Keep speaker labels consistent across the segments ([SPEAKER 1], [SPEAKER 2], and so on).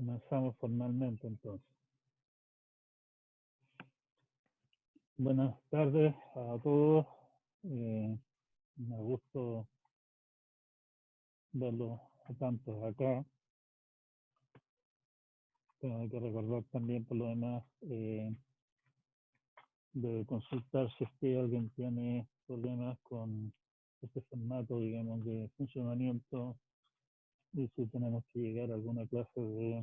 [SPEAKER 1] Comenzamos formalmente entonces. Buenas tardes a todos. Me gusta verlos a tantos acá. Tengo que recordar también por lo demás de consultar si es que alguien tiene problemas con este formato, digamos, de funcionamiento y si tenemos que llegar a alguna clase de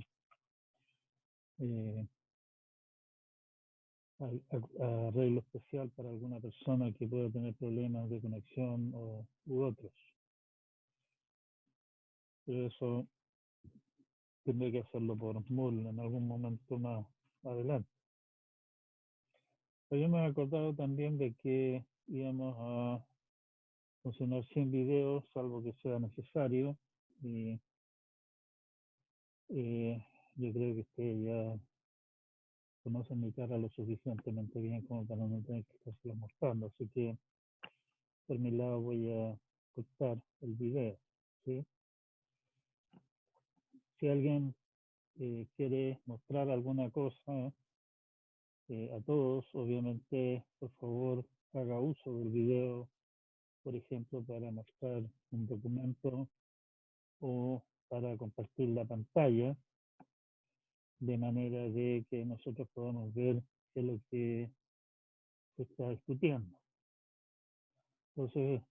[SPEAKER 1] arreglo especial para alguna persona que pueda tener problemas de conexión u otros. Pero eso tendré que hacerlo por Moodle en algún momento más adelante. Pero yo me he acordado también de que íbamos a funcionar sin videos, salvo que sea necesario. Y yo creo que ustedes ya conocen mi cara lo suficientemente bien como para no tener que estarlo mostrando. Así que por mi lado voy a cortar el video. ¿Sí? Si alguien quiere mostrar alguna cosa a todos, obviamente, por favor, haga uso del video, por ejemplo, para mostrar un documento o para compartir la pantalla, de manera de que nosotros podamos ver qué es lo que se está discutiendo. Entonces,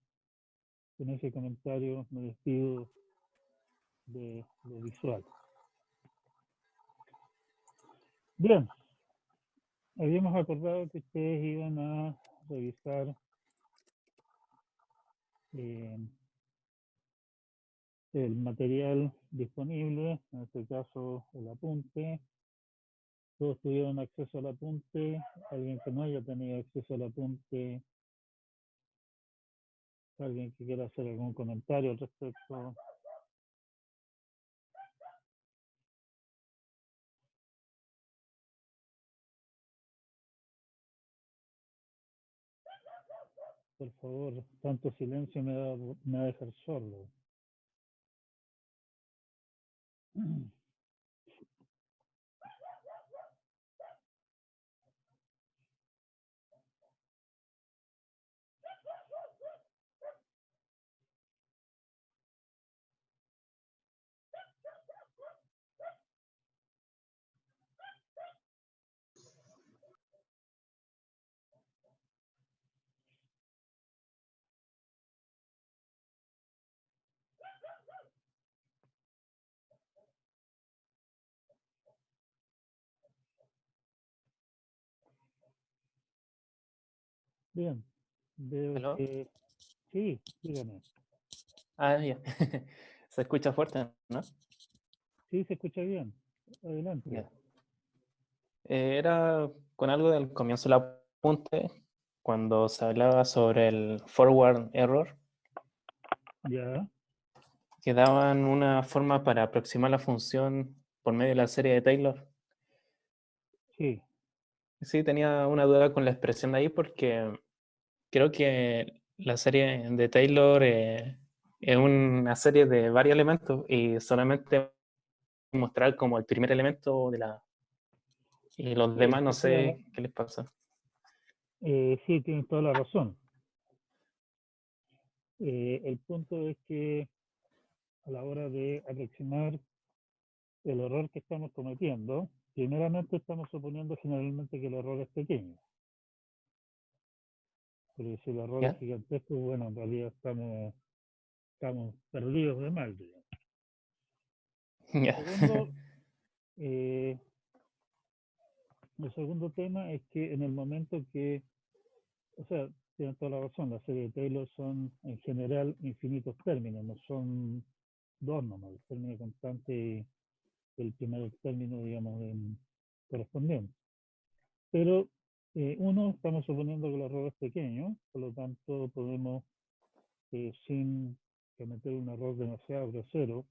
[SPEAKER 1] en ese comentario me despido de lo visual. Bien, habíamos acordado que ustedes iban a revisar el material disponible, en este caso el apunte. Todos tuvieron acceso al apunte. Alguien que no haya tenido acceso al apunte, alguien que quiera hacer algún comentario al respecto. Por favor, tanto silencio me va a dejar sordo. Bien, veo
[SPEAKER 2] ¿Aló?
[SPEAKER 1] que sí, dígame.
[SPEAKER 2] Ah, ya. Se escucha fuerte, ¿no?
[SPEAKER 1] Sí, se escucha bien. Adelante.
[SPEAKER 2] Ya. Era con algo del comienzo del apunte, cuando se hablaba sobre el forward error,
[SPEAKER 1] Ya,
[SPEAKER 2] que daban una forma para aproximar la función por medio de la serie de Taylor.
[SPEAKER 1] sí.
[SPEAKER 2] Sí, tenía una duda con la expresión de ahí porque creo que la serie de Taylor es una serie de varios elementos y solamente mostrar como el primer elemento de la... Y los
[SPEAKER 1] Sí,
[SPEAKER 2] demás no
[SPEAKER 1] o sea,
[SPEAKER 2] sé qué les pasa.
[SPEAKER 1] sí, tienes toda la razón. El punto es que a la hora de aproximar el error que estamos cometiendo, primeramente estamos suponiendo generalmente que el error es pequeño. Porque si el error es
[SPEAKER 2] ¿Ya?
[SPEAKER 1] gigantesco, bueno, en realidad estamos perdidos de mal, digamos.
[SPEAKER 2] Ya.
[SPEAKER 1] Segundo, el segundo tema es que en el momento que, o sea, tienen toda la razón, las series de Taylor son en general infinitos términos, no son dos nomás, el término constante y el primer término, digamos, correspondiente. Pero uno, estamos suponiendo que el error es pequeño, por lo tanto podemos, sin cometer un error demasiado grosero,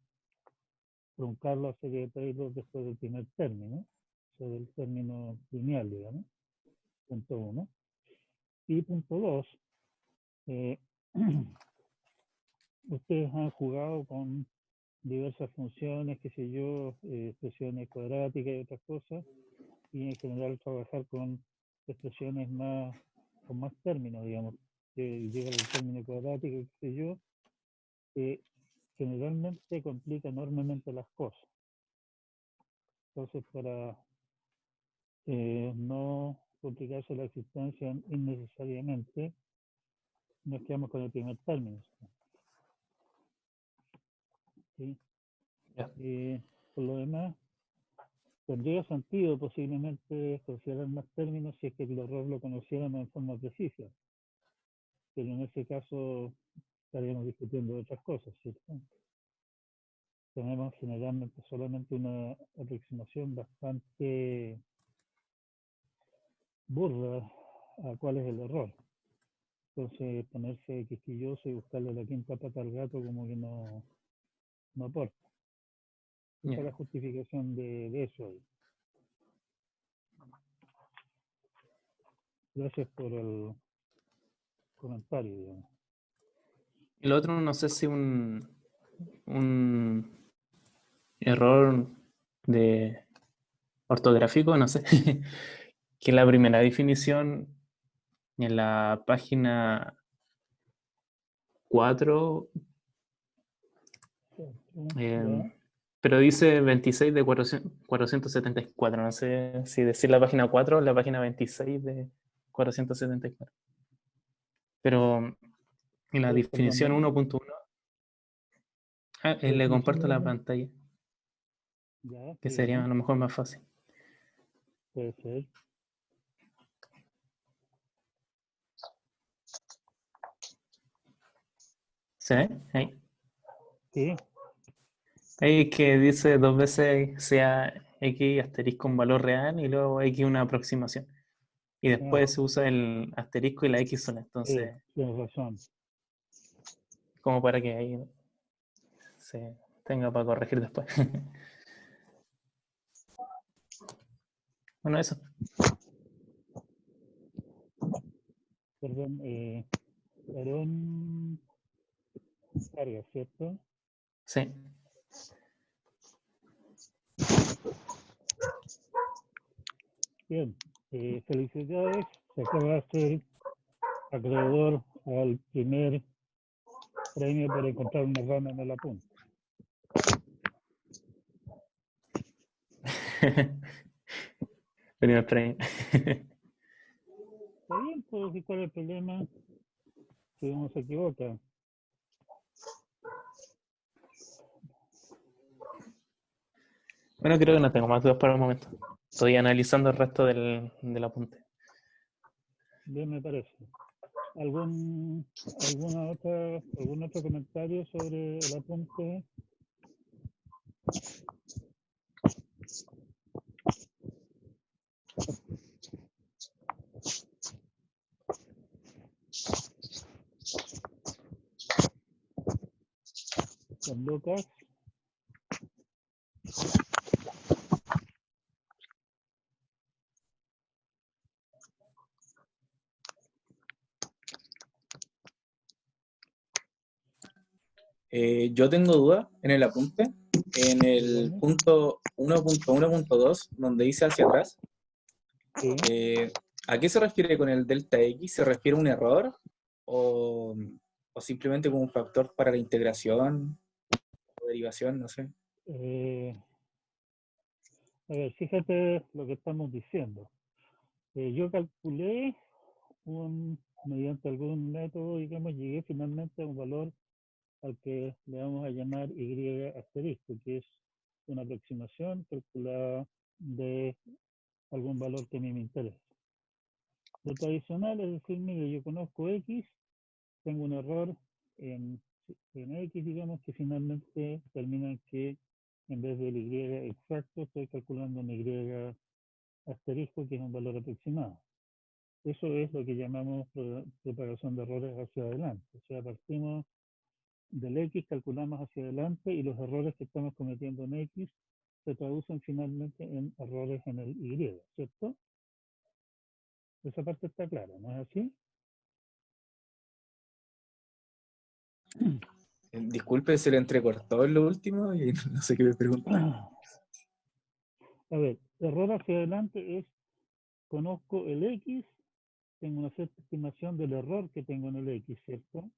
[SPEAKER 1] truncar la serie de Taylor después del primer término, o sea, del término lineal, digamos, punto uno. Y punto dos, ustedes han jugado con diversas funciones, qué sé yo, expresiones cuadráticas y otras cosas, y en general trabajar con expresiones más, con más términos, digamos, que llega al término cuadrático, qué sé yo, que generalmente complica enormemente las cosas. Entonces, para no complicarse la existencia innecesariamente, nos quedamos con el primer término. ¿Sí?
[SPEAKER 2] Ya.
[SPEAKER 1] Por lo demás, tendría sentido posiblemente considerar más términos si es que el error lo conociéramos en forma precisa, pero en ese caso estaríamos discutiendo otras cosas, ¿cierto? Tenemos generalmente solamente una aproximación bastante burda a cuál es el error. Entonces, ponerse quisquilloso y buscarle la quinta pata al gato como que no aporta. Esa es
[SPEAKER 2] Ya.
[SPEAKER 1] la justificación de eso ahí. Gracias por el comentario, digamos.
[SPEAKER 2] El otro, no sé si un error de ortográfico, no sé, que la primera definición en la página 4,
[SPEAKER 1] ¿Ya?
[SPEAKER 2] pero dice 26 de 474. No sé si decir la página 4 o la página 26 de 474. Pero en la definición
[SPEAKER 1] Perdón,
[SPEAKER 2] 1.1,
[SPEAKER 1] la
[SPEAKER 2] le
[SPEAKER 1] definición
[SPEAKER 2] comparto la
[SPEAKER 1] 1,
[SPEAKER 2] pantalla,
[SPEAKER 1] ya,
[SPEAKER 2] que
[SPEAKER 1] sí,
[SPEAKER 2] sería a lo mejor más fácil.
[SPEAKER 1] puede ser.
[SPEAKER 2] ¿Se ve? Ahí.
[SPEAKER 1] Sí,
[SPEAKER 2] Ahí que dice dos veces sea x asterisco un valor real y luego x una aproximación. Y
[SPEAKER 1] ah,
[SPEAKER 2] después se usa el asterisco y la x sola. Entonces,
[SPEAKER 1] tienes razón.
[SPEAKER 2] como para que ahí se tenga para corregir después. Bueno, eso.
[SPEAKER 1] Perdón, Aarón Vargas, ¿cierto?
[SPEAKER 2] Sí.
[SPEAKER 1] Bien, felicidades. Se acaba de ser acreedor al primer premio por encontrar una rana en el apunte.
[SPEAKER 2] Primer premio.
[SPEAKER 1] Está bien, pues, ¿y cuál es el problema si uno se equivoca?
[SPEAKER 2] Bueno, creo que no tengo más dudas para el momento. Estoy analizando el resto del apunte.
[SPEAKER 1] Bien, me parece. ¿Algún otro comentario sobre el apunte? Don Lucas,
[SPEAKER 3] Yo tengo duda en el apunte, en el
[SPEAKER 1] dígame.
[SPEAKER 3] punto 1.1.2, donde dice hacia atrás.
[SPEAKER 1] Sí.
[SPEAKER 3] ¿A qué se refiere con el delta X? ¿Se refiere a un error o, o simplemente como un factor para la integración o derivación? No sé.
[SPEAKER 1] Eh, a ver, fíjate lo que estamos diciendo. Yo calculé mediante algún método, digamos, llegué finalmente a un valor al que le vamos a llamar Y asterisco, que es una aproximación calculada de algún valor que a mí me interesa. Lo tradicional es decir, mire, yo conozco X, tengo un error en, en X, digamos, que finalmente termina en que en vez del Y exacto, estoy calculando un Y asterisco, que es un valor aproximado. Eso es lo que llamamos propagación de errores hacia adelante. O sea, partimos del X, calculamos hacia adelante y los errores que estamos cometiendo en X se traducen finalmente en errores en el Y, ¿cierto? Esa parte está clara, ¿no es así?
[SPEAKER 3] Disculpe, se le entrecortó en lo último y no sé qué me pregunta.
[SPEAKER 1] A ver, error hacia adelante es, conozco el X, tengo una cierta estimación del error que tengo en el X, ¿cierto?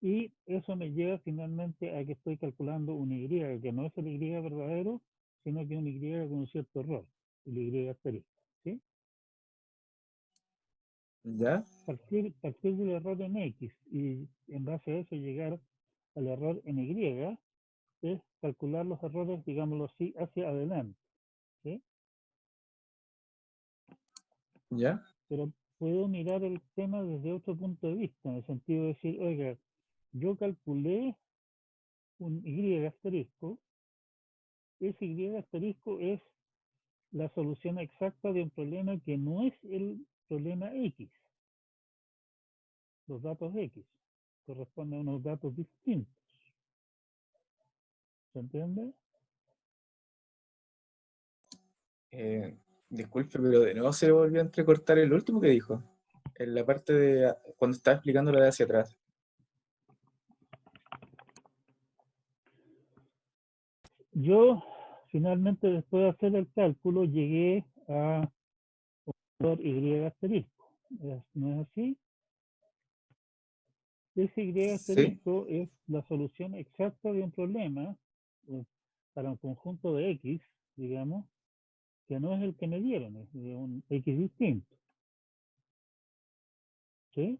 [SPEAKER 1] Y eso me lleva finalmente a que estoy calculando un Y, que no es el Y verdadero, sino que es un Y con un cierto error, el Y asterisco, ¿sí?
[SPEAKER 3] ¿Ya?
[SPEAKER 1] Partir del error en X y en base a eso llegar al error en Y es calcular los errores, digámoslo así, hacia adelante, ¿sí?
[SPEAKER 3] ¿Ya?
[SPEAKER 1] Pero puedo mirar el tema desde otro punto de vista, en el sentido de decir, oiga, yo calculé un Y asterisco, ese Y asterisco es la solución exacta de un problema que no es el problema X, los datos X, corresponden a unos datos distintos. ¿Se entiende?
[SPEAKER 3] Disculpe, pero de nuevo se volvió a entrecortar el último que dijo. En la parte de cuando estaba explicando lo de hacia atrás.
[SPEAKER 1] Yo, finalmente, después de hacer el cálculo, llegué a un Y asterisco. ¿No es así? Ese Y
[SPEAKER 3] Sí,
[SPEAKER 1] asterisco es la solución exacta de un problema para un conjunto de X, digamos, que no es el que me dieron, es de un X distinto. ¿Sí?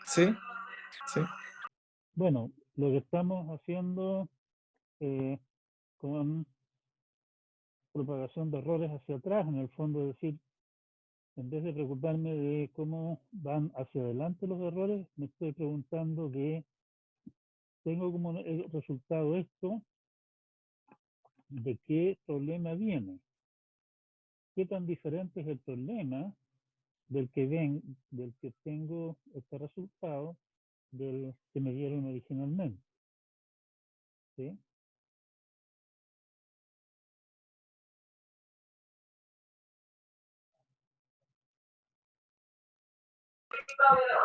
[SPEAKER 3] sí, sí.
[SPEAKER 1] Bueno, lo que estamos haciendo con propagación de errores hacia atrás, en el fondo, es decir, en vez de preocuparme de cómo van hacia adelante los errores, me estoy preguntando que tengo como resultado esto, de qué problema viene, qué tan diferente es el problema del que tengo este resultado del que me dieron originalmente. ¿Sí?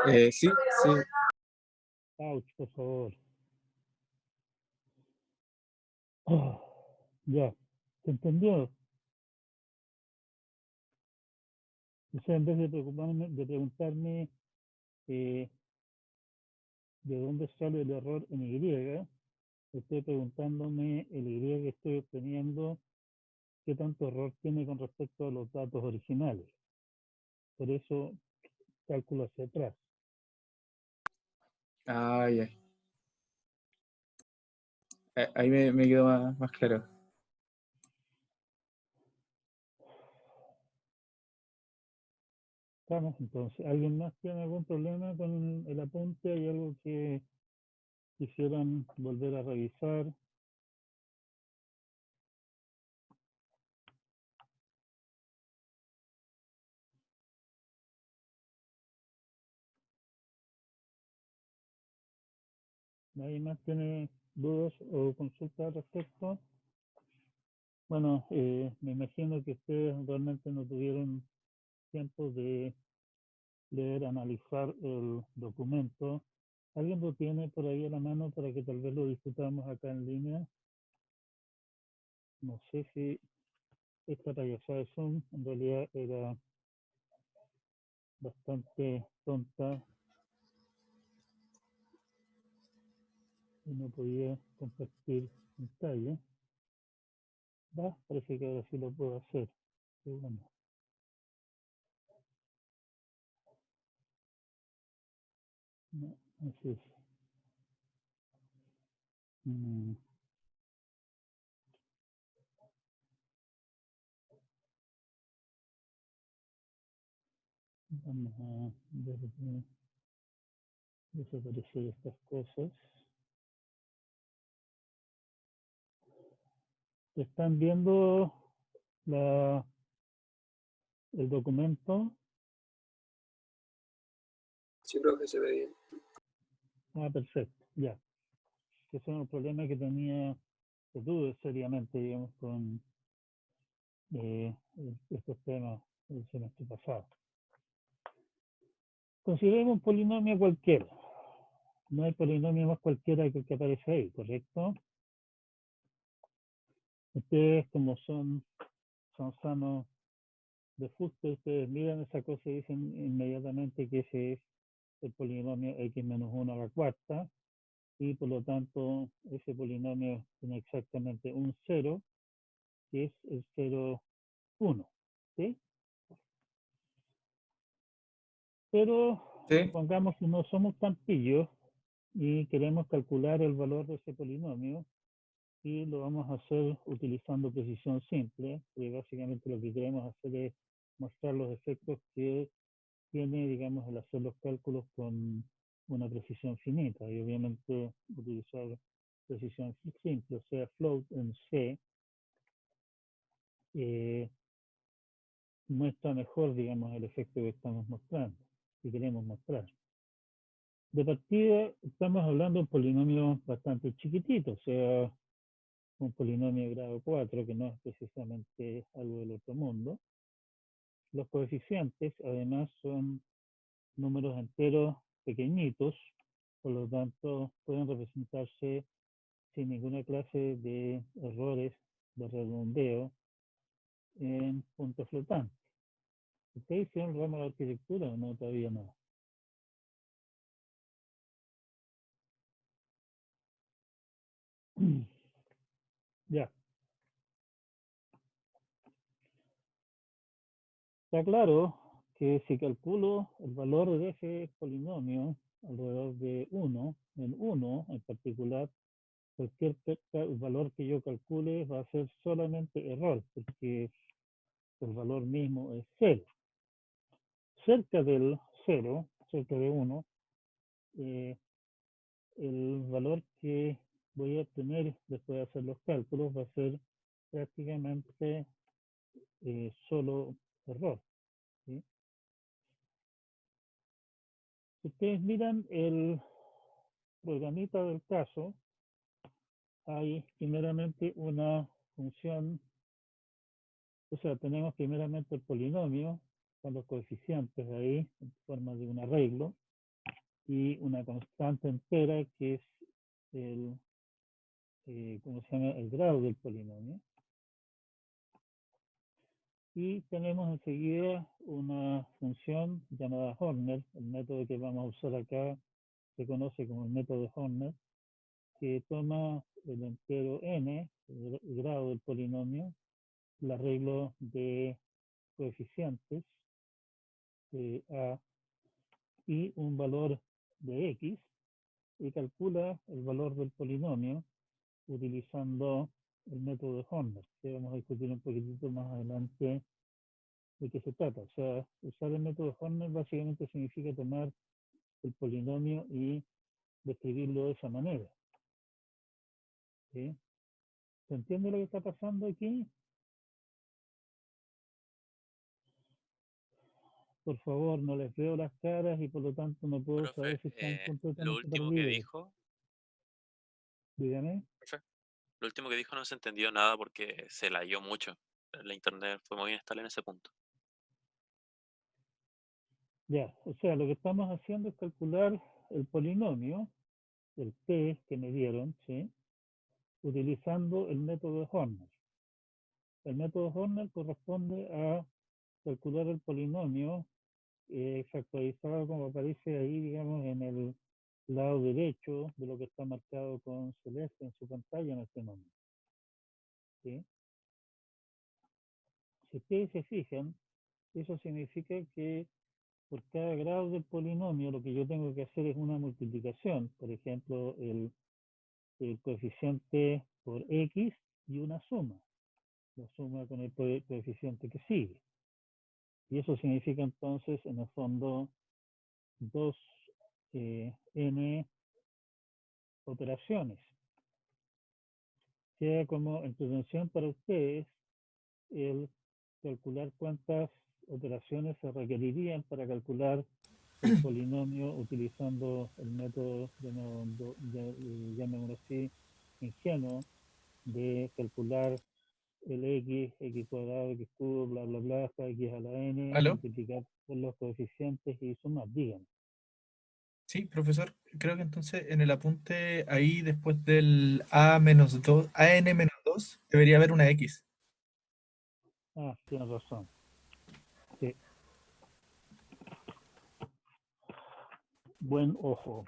[SPEAKER 3] Sí, sí.
[SPEAKER 1] Ouch, por favor. Oh, ya, ¿se entendió? O sea, en vez de preocuparme, de preguntarme eh, de dónde sale el error en Y, estoy preguntándome el Y que estoy obteniendo, qué tanto error tiene con respecto a los datos originales. Por eso cálculo hacia atrás.
[SPEAKER 3] Ah, ya. Ahí me quedó más claro.
[SPEAKER 1] Vamos, entonces, ¿alguien más tiene algún problema con el apunte? ¿Hay algo que quisieran volver a revisar? ¿Nadie más tiene dudas o consultas al respecto? Bueno, me imagino que ustedes realmente no tuvieron tiempo de leer, analizar el documento. ¿Alguien lo tiene por ahí a la mano para que tal vez lo discutamos acá en línea? No sé si esta payasada de Zoom en realidad era bastante tonta y no podía compartir pantalla. Parece que ahora sí lo puedo hacer. Pero bueno, no, así es. Mm, vamos a ver de desaparecer estas cosas. ¿Están viendo la, el documento?
[SPEAKER 4] Sí, profe, se ve bien.
[SPEAKER 1] Ah, perfecto, ya. Ese es un problema que tenía, que tuve seriamente, digamos, con estos temas el semestre pasado. Consideremos un polinomio cualquiera. no hay polinomio más cualquiera que el que aparece ahí, ¿correcto? Ustedes, como son sanos de fuste, ustedes miran esa cosa y dicen inmediatamente que ese es el polinomio x menos 1 a la cuarta, y por lo tanto ese polinomio tiene exactamente un 0, que es el 0, 1. ¿Sí? Pero
[SPEAKER 3] ¿Sí?
[SPEAKER 1] supongamos que no somos tan pillos y queremos calcular el valor de ese polinomio, y lo vamos a hacer utilizando precisión simple, que básicamente lo que queremos hacer es mostrar los efectos que tiene, digamos, el hacer los cálculos con una precisión finita, y obviamente utilizar precisión simple, o sea, float en C, muestra mejor, digamos, el efecto que estamos mostrando, que queremos mostrar. De partida, estamos hablando de un polinomio bastante chiquitito, o sea, un polinomio de grado 4, que no es precisamente algo del otro mundo. Los coeficientes, además, son números enteros pequeñitos, por lo tanto, pueden representarse sin ninguna clase de errores de redondeo en puntos flotantes. ¿Ustedes hicieron el ramo de arquitectura o no? Todavía no. Ya. Está claro que si calculo el valor de ese polinomio alrededor de 1, en 1 en particular, cualquier valor que yo calcule va a ser solamente error, porque el valor mismo es 0. Cerca del 0, cerca de 1, el valor que voy a obtener después de hacer los cálculos va a ser prácticamente solo error. ¿Sí? Si ustedes miran el programita del caso, hay primeramente una función, o sea, tenemos primeramente el polinomio con los coeficientes ahí en forma de un arreglo, y una constante entera que es el, ¿cómo se llama? El grado del polinomio. Y tenemos enseguida una función llamada Horner. El método que vamos a usar acá se conoce como el método de Horner, que toma el entero n, el grado del polinomio, el arreglo de coeficientes a y un valor de x, y calcula el valor del polinomio utilizando el método de Horner, que vamos a discutir un poquitito más adelante de qué se trata. O sea, usar el método de Horner básicamente significa tomar el polinomio y describirlo de esa manera. ¿Sí? ¿Se entiende lo que está pasando aquí? Por favor, no les veo las caras y por lo tanto no puedo
[SPEAKER 5] Profe,
[SPEAKER 1] saber si están
[SPEAKER 5] lo
[SPEAKER 1] completamente
[SPEAKER 5] último que
[SPEAKER 1] perdidos.
[SPEAKER 5] dijo,
[SPEAKER 1] Dígame.
[SPEAKER 5] profe, lo último que dijo no se entendió nada porque se lagueó mucho. La internet fue muy inestable en ese punto.
[SPEAKER 1] Ya, o sea, lo que estamos haciendo es calcular el polinomio, el t que me dieron, ¿sí? Utilizando el método de Horner. El método de Horner corresponde a calcular el polinomio factorizado como aparece ahí, digamos, en el lado derecho de lo que está marcado con celeste en su pantalla en este momento. ¿Sí? Si ustedes se fijan, eso significa que por cada grado del polinomio lo que yo tengo que hacer es una multiplicación, por ejemplo, el coeficiente por x y una suma, la suma con el coeficiente que sigue. Y eso significa entonces, en el fondo, 2n operaciones. Sea como entretención para ustedes el calcular cuántas operaciones se requerirían para calcular el polinomio utilizando el método, llamémoslo así, ingenuo, de calcular el x cuadrado, x cubo, bla, bla, bla, hasta x a la n,
[SPEAKER 3] ¿Aló?
[SPEAKER 1] multiplicar por los coeficientes y sumar, díganme.
[SPEAKER 6] Sí, profesor, creo que entonces en el apunte ahí después del A-2, AN-2, debería haber una X.
[SPEAKER 1] Ah, tienes razón. Sí, buen ojo.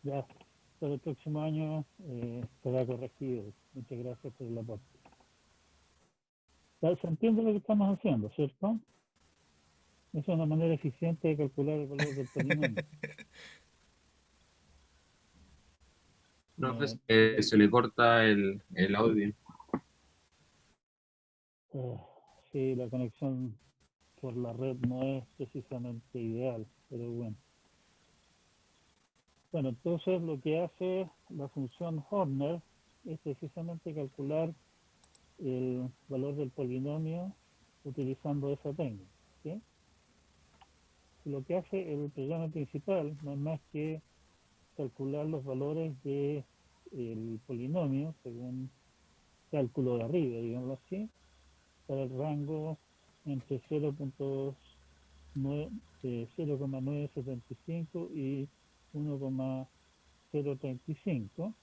[SPEAKER 1] Ya, para el próximo año será corregido. Muchas gracias por el aporte. Ya, se entiende lo que estamos haciendo, ¿cierto? Es una manera eficiente de calcular el valor del polinomio.
[SPEAKER 7] Profe,
[SPEAKER 1] Ya,
[SPEAKER 7] se le corta el audio.
[SPEAKER 1] sí, la conexión por la red no es precisamente ideal, pero bueno. Bueno, entonces lo que hace la función Horner es precisamente calcular el valor del polinomio utilizando esa técnica, ¿sí? Lo que hace el programa principal no es más que calcular los valores del polinomio según cálculo de arriba, digámoslo así, para el rango entre 0,975 y 1,035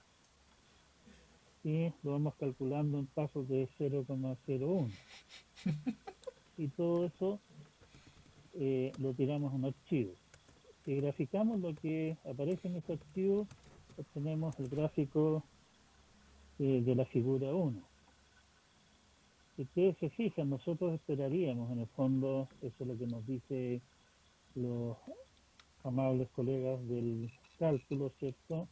[SPEAKER 1] y lo vamos calculando en pasos de 0,01 y todo eso lo tiramos a un archivo. Si graficamos lo que aparece en ese archivo, obtenemos el gráfico de la figura 1. Si ustedes se fijan, nosotros esperaríamos, en el fondo, eso es lo que nos dice los amables colegas del cálculo, ¿cierto?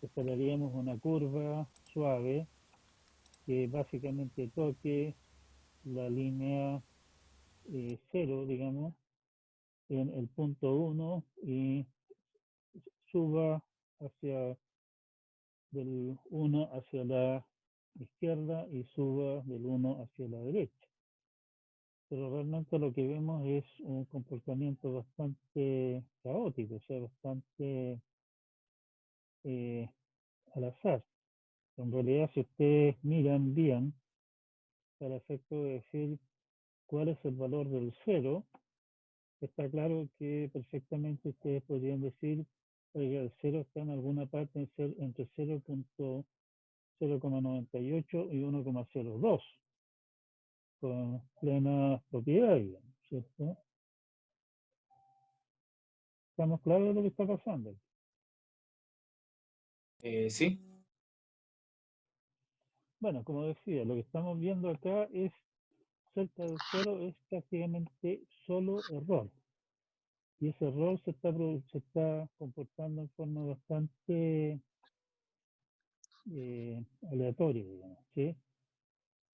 [SPEAKER 1] Esperaríamos una curva suave que básicamente toque la línea 0, digamos, en el punto 1 y suba hacia del 1 hacia la izquierda y suba del 1 hacia la derecha. Pero realmente lo que vemos es un comportamiento bastante caótico, o sea, bastante al azar. En realidad, si ustedes miran bien, para efecto de decir cuál es el valor del cero, está claro que perfectamente ustedes podrían decir, oiga, el cero está en alguna parte entre 0,98 y 1,02, con plena propiedad, digamos, ¿cierto? ¿Estamos claros de lo que está pasando?
[SPEAKER 3] Sí.
[SPEAKER 1] Bueno, como decía, lo que estamos viendo acá es cerca del cero, es prácticamente solo error. Y ese error se está comportando en forma bastante aleatoria, digamos, ¿sí?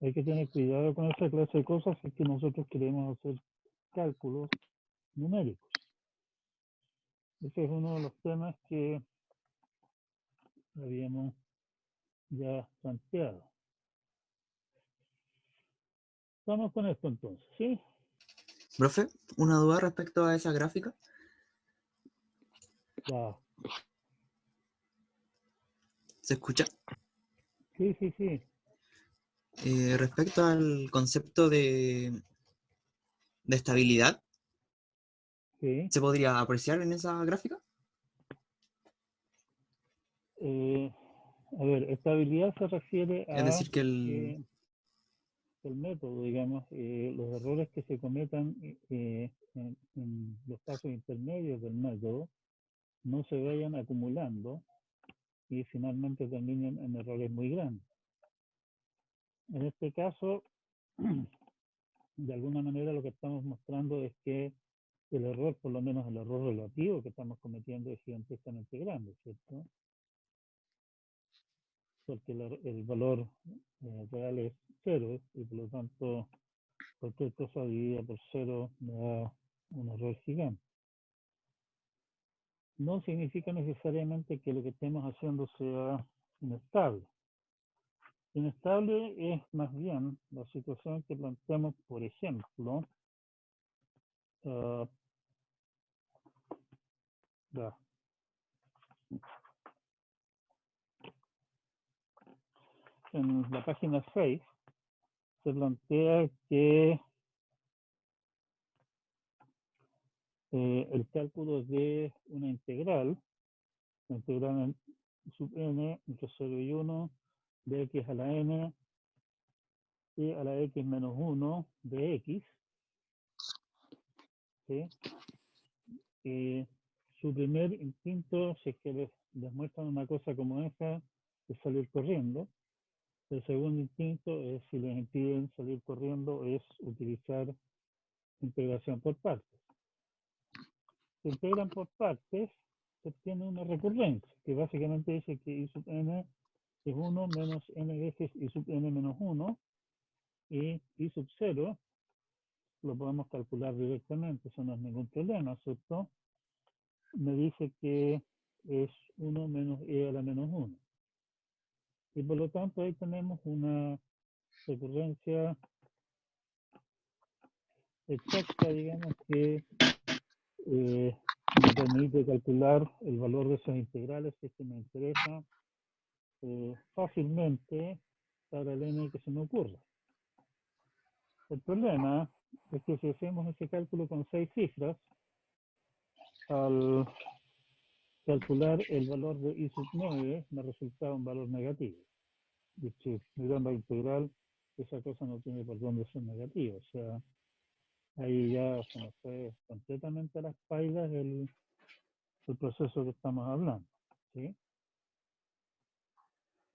[SPEAKER 1] Hay que tener cuidado con esa clase de cosas si es que nosotros queremos hacer cálculos numéricos. Ese es uno de los temas que habíamos ya planteado. Vamos con esto entonces, ¿sí?
[SPEAKER 8] Profe, una duda respecto a esa gráfica.
[SPEAKER 1] Ya.
[SPEAKER 8] ¿Se escucha?
[SPEAKER 1] Sí, sí, sí.
[SPEAKER 8] Respecto al concepto de estabilidad,
[SPEAKER 1] Sí.
[SPEAKER 8] ¿se podría apreciar en esa gráfica?
[SPEAKER 1] A ver, estabilidad se refiere
[SPEAKER 8] Es
[SPEAKER 1] a
[SPEAKER 8] decir, que el...
[SPEAKER 1] el método, digamos, los errores que se cometan en los pasos intermedios del método no se vayan acumulando y finalmente terminen en errores muy grandes. En este caso, de alguna manera lo que estamos mostrando es que el error, por lo menos el error relativo que estamos cometiendo es gigantescamente grande, ¿cierto? Porque el valor real es cero y por lo tanto cualquier cosa dividida por cero me da un error gigante. No significa necesariamente que lo que estemos haciendo sea inestable. Inestable es más bien la situación que planteamos, por ejemplo, en la página 6 se plantea que el cálculo de una integral en sub n entre 0 y 1 de x a la n y a la x menos 1 de x, ¿sí? Su primer instinto, si es que les muestran una cosa como esa, es salir corriendo. El segundo instinto es, si les impiden salir corriendo, es utilizar integración por partes. Se integran por partes, se obtiene una recurrencia, que básicamente dice que I sub n es 1 menos n veces I sub n menos 1, y I sub 0 lo podemos calcular directamente, eso no es ningún problema, ¿cierto? Me dice que es 1 menos e a la menos 1. Y por lo tanto ahí tenemos una recurrencia exacta, digamos, que me permite calcular el valor de esas integrales que me interesa fácilmente para el n que se me ocurra. El problema es que si hacemos ese cálculo con 6 cifras, al calcular el valor de I sub 9 me resulta un valor negativo. Y si mirando la integral, esa cosa no tiene por dónde ser negativa. O sea, ahí ya se nos fue completamente a las pailas el proceso que estamos hablando, ¿sí?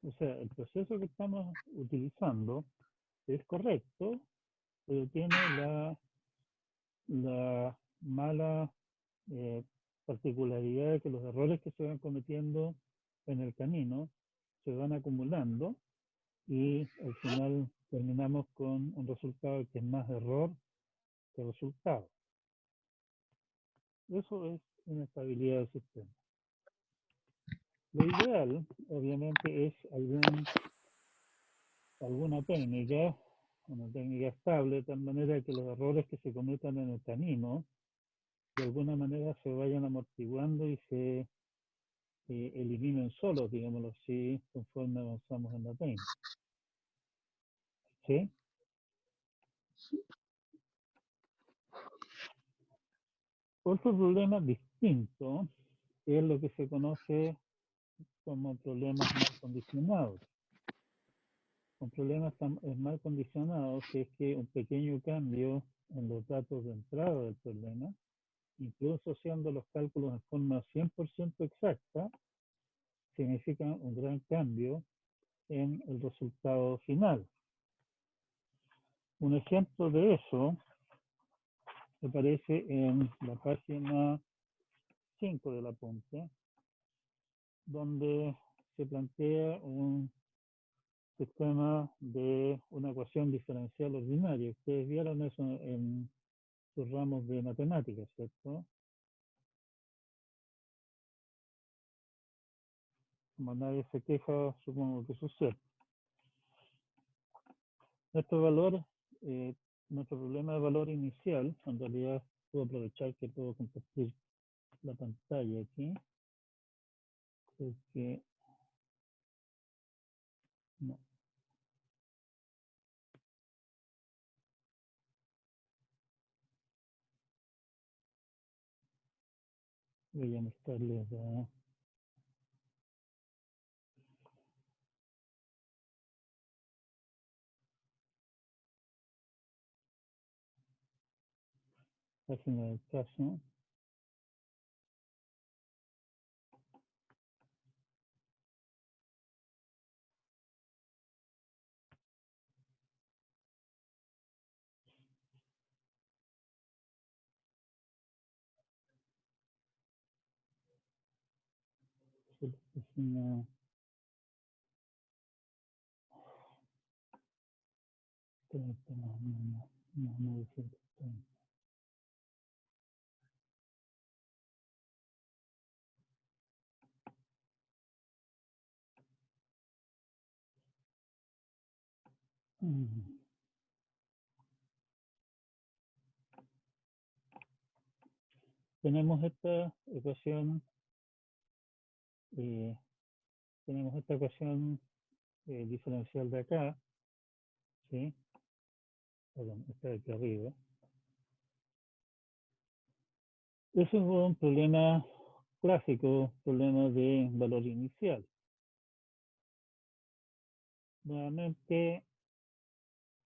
[SPEAKER 1] O sea, el proceso que estamos utilizando es correcto, pero tiene la mala particularidad de que los errores que se van cometiendo en el camino se van acumulando y al final terminamos con un resultado que es más error que resultado. Eso es inestabilidad del sistema. Lo ideal, obviamente, es alguna técnica, una técnica estable, de tal manera que los errores que se cometan en el camino, de alguna manera se vayan amortiguando y se eliminen solos, digámoslo así, conforme avanzamos en la técnica. ¿Sí? Otro problema distinto es lo que se conoce como problemas mal condicionados. Un problema mal condicionado que es que un pequeño cambio en los datos de entrada del problema, incluso haciendo los cálculos en forma 100% exacta, significa un gran cambio en el resultado final. Un ejemplo de eso aparece en la página 5 del apunte, donde se plantea un sistema de una ecuación diferencial ordinaria. Ustedes vieron eso en sus ramos de matemáticas, ¿cierto? Como nadie se queja, supongo que sucede. Nuestro valor, nuestro problema de valor inicial, en realidad puedo aprovechar que puedo compartir la pantalla aquí, porque no. Voy a mostrarles la página del caso. Página 30, no, 930. Tenemos esta ecuación, el diferencial de acá, ¿sí? Perdón, está de aquí arriba. Eso es un problema clásico, problema de valor inicial. Nuevamente,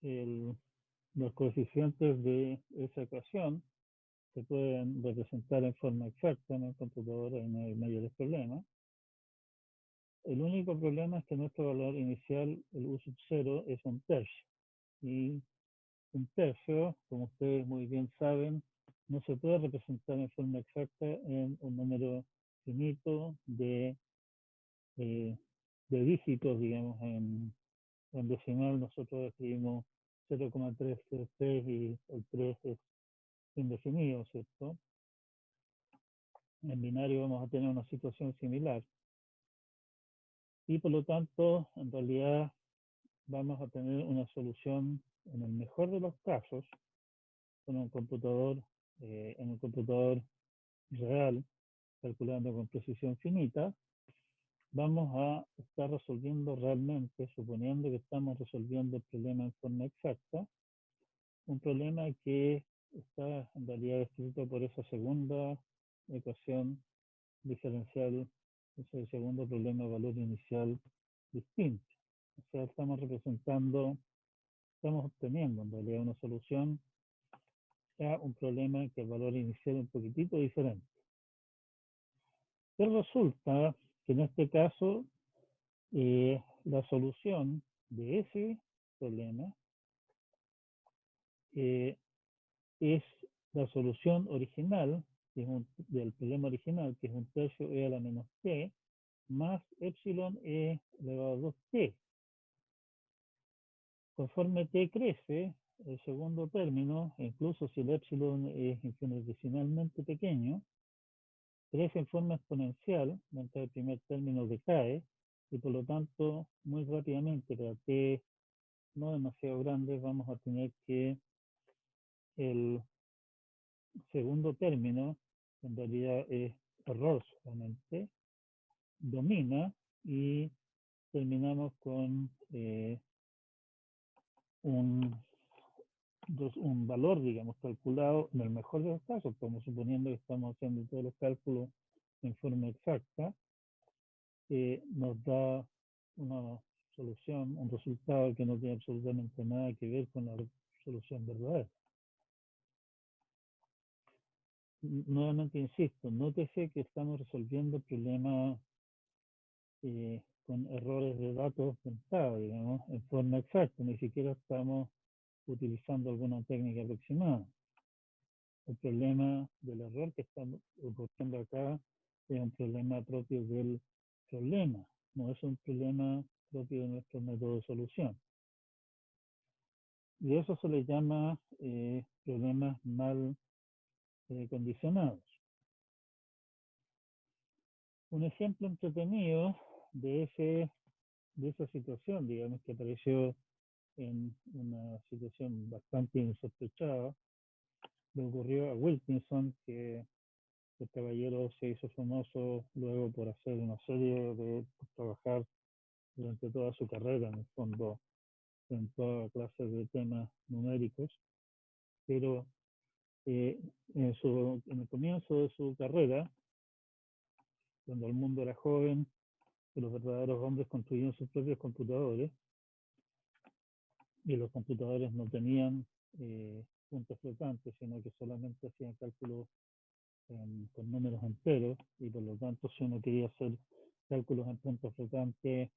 [SPEAKER 1] los coeficientes de esa ecuación se pueden representar en forma exacta en el computador y no hay mayores problemas. El único problema es que nuestro valor inicial, el U sub 0, es un tercio. Y un tercio, como ustedes muy bien saben, no se puede representar en forma exacta en un número finito de dígitos, digamos, en decimal nosotros escribimos 0,333 y el 3 es indefinido, ¿cierto? En binario vamos a tener una situación similar. Y por lo tanto, en realidad vamos a tener una solución, en el mejor de los casos, con un computador, en un computador real, calculando con precisión finita, vamos a estar resolviendo realmente, suponiendo que estamos resolviendo el problema en forma exacta, un problema que está en realidad descrito por esa segunda ecuación diferencial, ese segundo problema de valor inicial distinto. O sea, estamos obteniendo en realidad una solución a un problema que el valor inicial es un poquitito diferente. Pero resulta que en este caso la solución de ese problema es la solución original, que es del problema original, que es un tercio e a la menos t, más epsilon e elevado a 2t. Conforme t crece, el segundo término, incluso si el epsilon es infinitesimalmente pequeño, crece en forma exponencial, mientras el primer término decae, y por lo tanto, muy rápidamente, para t no demasiado grande, vamos a tener que el segundo término, en realidad es error solamente, domina y terminamos con un valor, digamos, calculado en el mejor de los casos, como suponiendo que estamos haciendo todos los cálculos en forma exacta, nos da una solución, un resultado que no tiene absolutamente nada que ver con la solución verdadera. Nuevamente insisto, nótese que estamos resolviendo el problema con errores de datos contados, digamos, en forma exacta, ni siquiera estamos utilizando alguna técnica aproximada. El problema del error que estamos ocurriendo acá es un problema propio del problema, no es un problema propio de nuestro método de solución. Y eso se le llama problemas mal condicionados. Un ejemplo entretenido de esa situación, digamos, que apareció en una situación bastante insospechada, le ocurrió a Wilkinson, que el caballero se hizo famoso luego por hacer una serie de trabajar durante toda su carrera, en el fondo, en toda clase de temas numéricos, pero en el comienzo de su carrera, cuando el mundo era joven, que los verdaderos hombres construían sus propios computadores, y los computadores no tenían puntos flotantes, sino que solamente hacían cálculos con números enteros, y por lo tanto si uno quería hacer cálculos en puntos flotantes,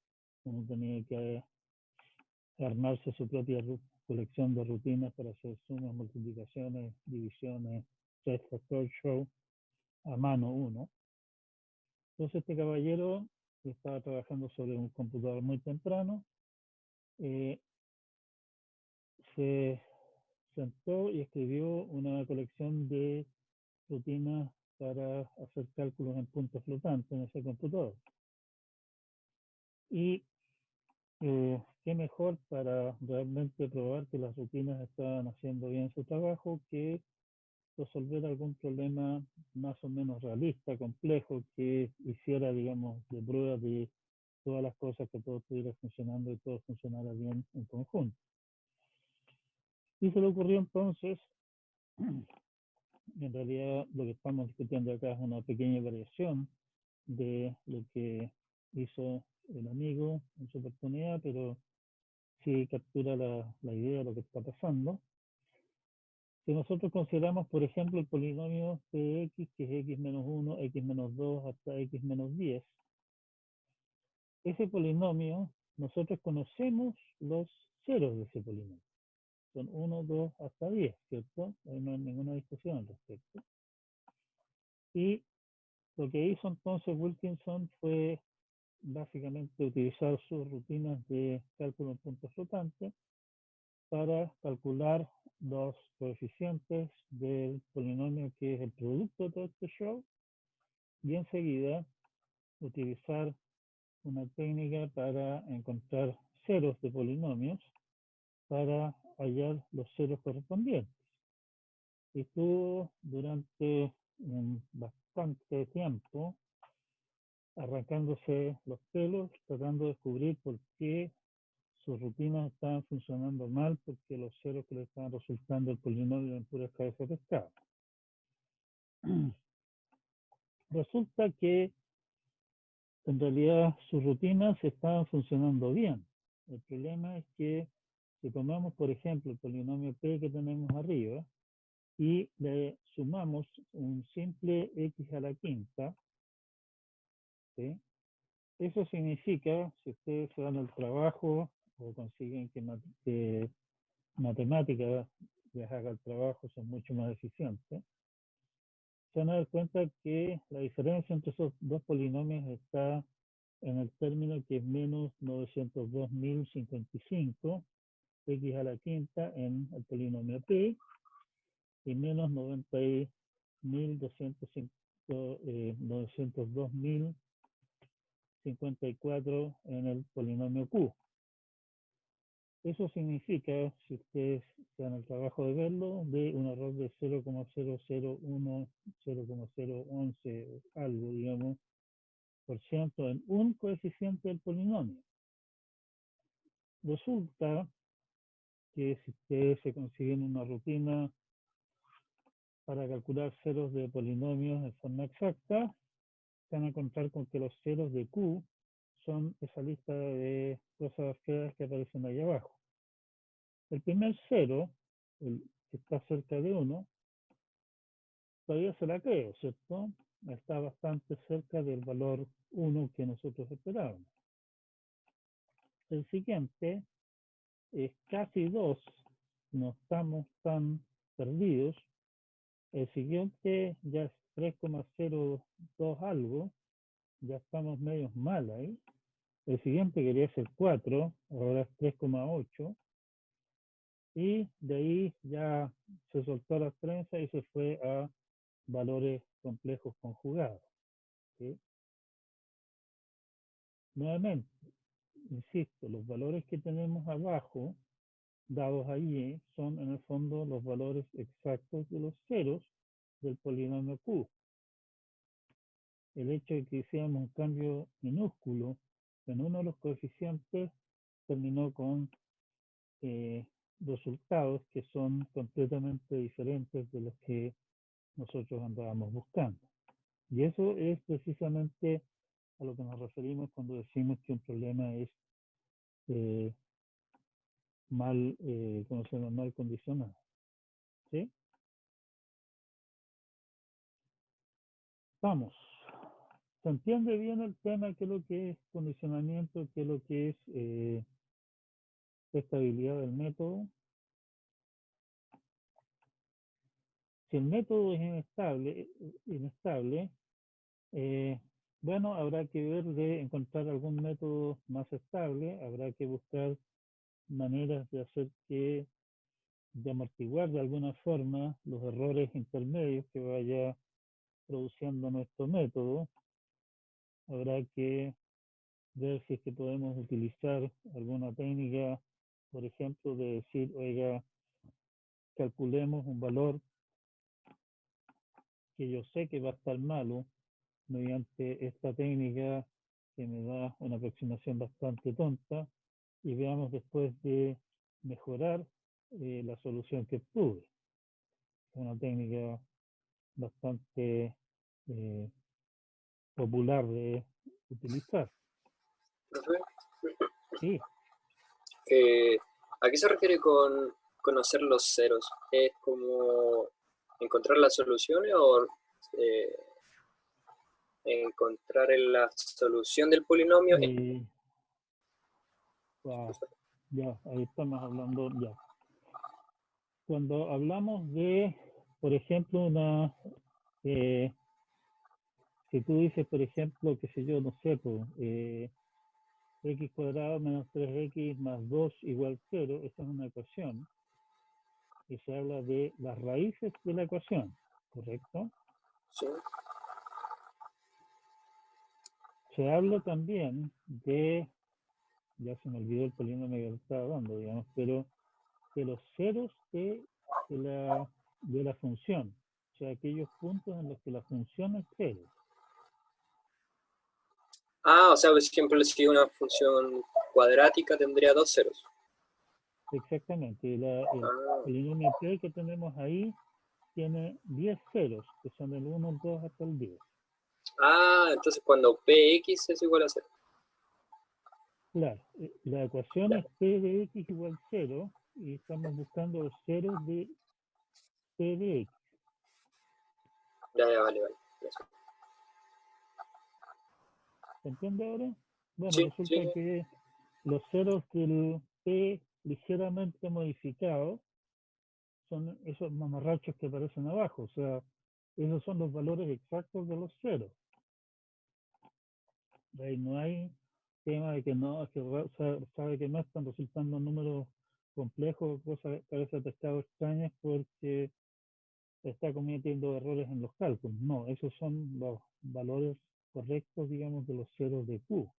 [SPEAKER 1] uno tenía que armarse su propia colección de rutinas para hacer sumas, multiplicaciones, divisiones, tres factor show, a mano uno. Entonces este caballero estaba trabajando sobre un computador muy temprano, se sentó y escribió una colección de rutinas para hacer cálculos en puntos flotantes en ese computador. Y qué mejor para realmente probar que las rutinas estaban haciendo bien su trabajo que resolver algún problema más o menos realista, complejo, que hiciera, digamos, de prueba de todas las cosas, que todo estuviera funcionando y todo funcionara bien en conjunto. Y se le ocurrió entonces, en realidad lo que estamos discutiendo acá es una pequeña variación de lo que hizo el amigo en su oportunidad, pero sí captura la idea de lo que está pasando. Si nosotros consideramos, por ejemplo, el polinomio de x, que es x menos 1, x menos 2, hasta x menos 10, ese polinomio, nosotros conocemos los ceros de ese polinomio. Son 1, 2, hasta 10, ¿cierto? Ahí no hay ninguna discusión al respecto. Y lo que hizo entonces Wilkinson fue básicamente utilizar sus rutinas de cálculo en puntos flotantes para calcular los coeficientes del polinomio que es el producto de todo este show, y enseguida utilizar una técnica para encontrar ceros de polinomios para hallar los ceros correspondientes. Y estuvo durante bastante tiempo arrancándose los pelos, tratando de descubrir por qué sus rutinas estaban funcionando mal, porque los ceros que le estaban resultando el polinomio en puras cabezas de pescado. Resulta que en realidad sus rutinas estaban funcionando bien. El problema es que si tomamos, por ejemplo, el polinomio P que tenemos arriba y le sumamos un simple x a la quinta, ¿sí? Eso significa, si ustedes se dan el trabajo o consiguen que matemáticas les haga el trabajo, son mucho más eficientes, se van a dar cuenta que la diferencia entre esos dos polinomios está en el término que es menos 902.055 x a la quinta en el polinomio P y menos 902.054 en el polinomio Q. Eso significa, si ustedes se dan el trabajo de verlo, de un error de 0,001, 0,011 algo, digamos, por ciento en un coeficiente del polinomio. Resulta que si ustedes se consiguen una rutina para calcular ceros de polinomios de forma exacta, se van a encontrar con que los ceros de Q son esa lista de cosas feas que aparecen ahí abajo. El primer cero, el que está cerca de 1, todavía se la creo, ¿cierto? Está bastante cerca del valor 1 que nosotros esperábamos. El siguiente es casi 2, no estamos tan perdidos. El siguiente ya es 3,02 algo, ya estamos medios mal ahí. El siguiente quería ser 4, ahora es 3,8. Y de ahí ya se soltó la trenza y se fue a valores complejos conjugados, ¿sí? Nuevamente, insisto, los valores que tenemos abajo, dados allí, son en el fondo los valores exactos de los ceros del polinomio Q. El hecho de que hiciéramos un cambio minúsculo en uno de los coeficientes terminó con resultados que son completamente diferentes de los que nosotros andábamos buscando. Y eso es precisamente a lo que nos referimos cuando decimos que un problema es mal condicionado. ¿Sí? Vamos. ¿Se entiende bien el tema? ¿Qué es lo que es condicionamiento? ¿Qué es lo que es estabilidad del método? Si el método es inestable, bueno, habrá que ver de encontrar algún método más estable, habrá que buscar maneras de hacer de amortiguar de alguna forma los errores intermedios que vaya produciendo nuestro método. Habrá que ver si es que podemos utilizar alguna técnica, por ejemplo, de decir, oiga, calculemos un valor que yo sé que va a estar malo mediante esta técnica que me da una aproximación bastante tonta, y veamos después de mejorar la solución que obtuve. Es una técnica bastante popular de utilizar.
[SPEAKER 4] Profe,
[SPEAKER 1] Sí,
[SPEAKER 4] ¿a qué se refiere con conocer los ceros? ¿Es como encontrar las soluciones o eh, encontrar la solución del polinomio?
[SPEAKER 1] Wow, ya, ahí estamos hablando, ya. Cuando hablamos de, por ejemplo, si tú dices, por ejemplo, qué sé yo, no sé, pues, x cuadrado menos 3x más 2 igual 0, esa es una ecuación, y se habla de las raíces de la ecuación, ¿correcto?
[SPEAKER 4] Sí.
[SPEAKER 1] Se habla también de, ya se me olvidó el polinomio que estaba dando, digamos, pero de los ceros de la función, o sea, aquellos puntos en los que la función es cero.
[SPEAKER 4] Ah, o sea, por ejemplo, si una función cuadrática tendría dos ceros.
[SPEAKER 1] Exactamente, el
[SPEAKER 4] Ah,
[SPEAKER 1] polinomio P que tenemos ahí tiene 10 ceros, que son el 1, el 2 hasta el 10.
[SPEAKER 4] Entonces cuando px es igual a 0.
[SPEAKER 1] Claro, la ecuación es P de x igual 0 y estamos buscando los ceros de P de x.
[SPEAKER 4] Ya, vale. Eso.
[SPEAKER 1] ¿Se entiende ahora? Bueno,
[SPEAKER 4] Sí,
[SPEAKER 1] resulta que los ceros del P ligeramente modificados son esos mamarrachos que aparecen abajo, o sea, esos son los valores exactos de los ceros. Ahí no hay tema de que no, es que sabe que no están resultando números complejos, cosas que a veces pescado extrañas porque está cometiendo errores en los cálculos. No, esos son los valores correctos, digamos, de los ceros de Q.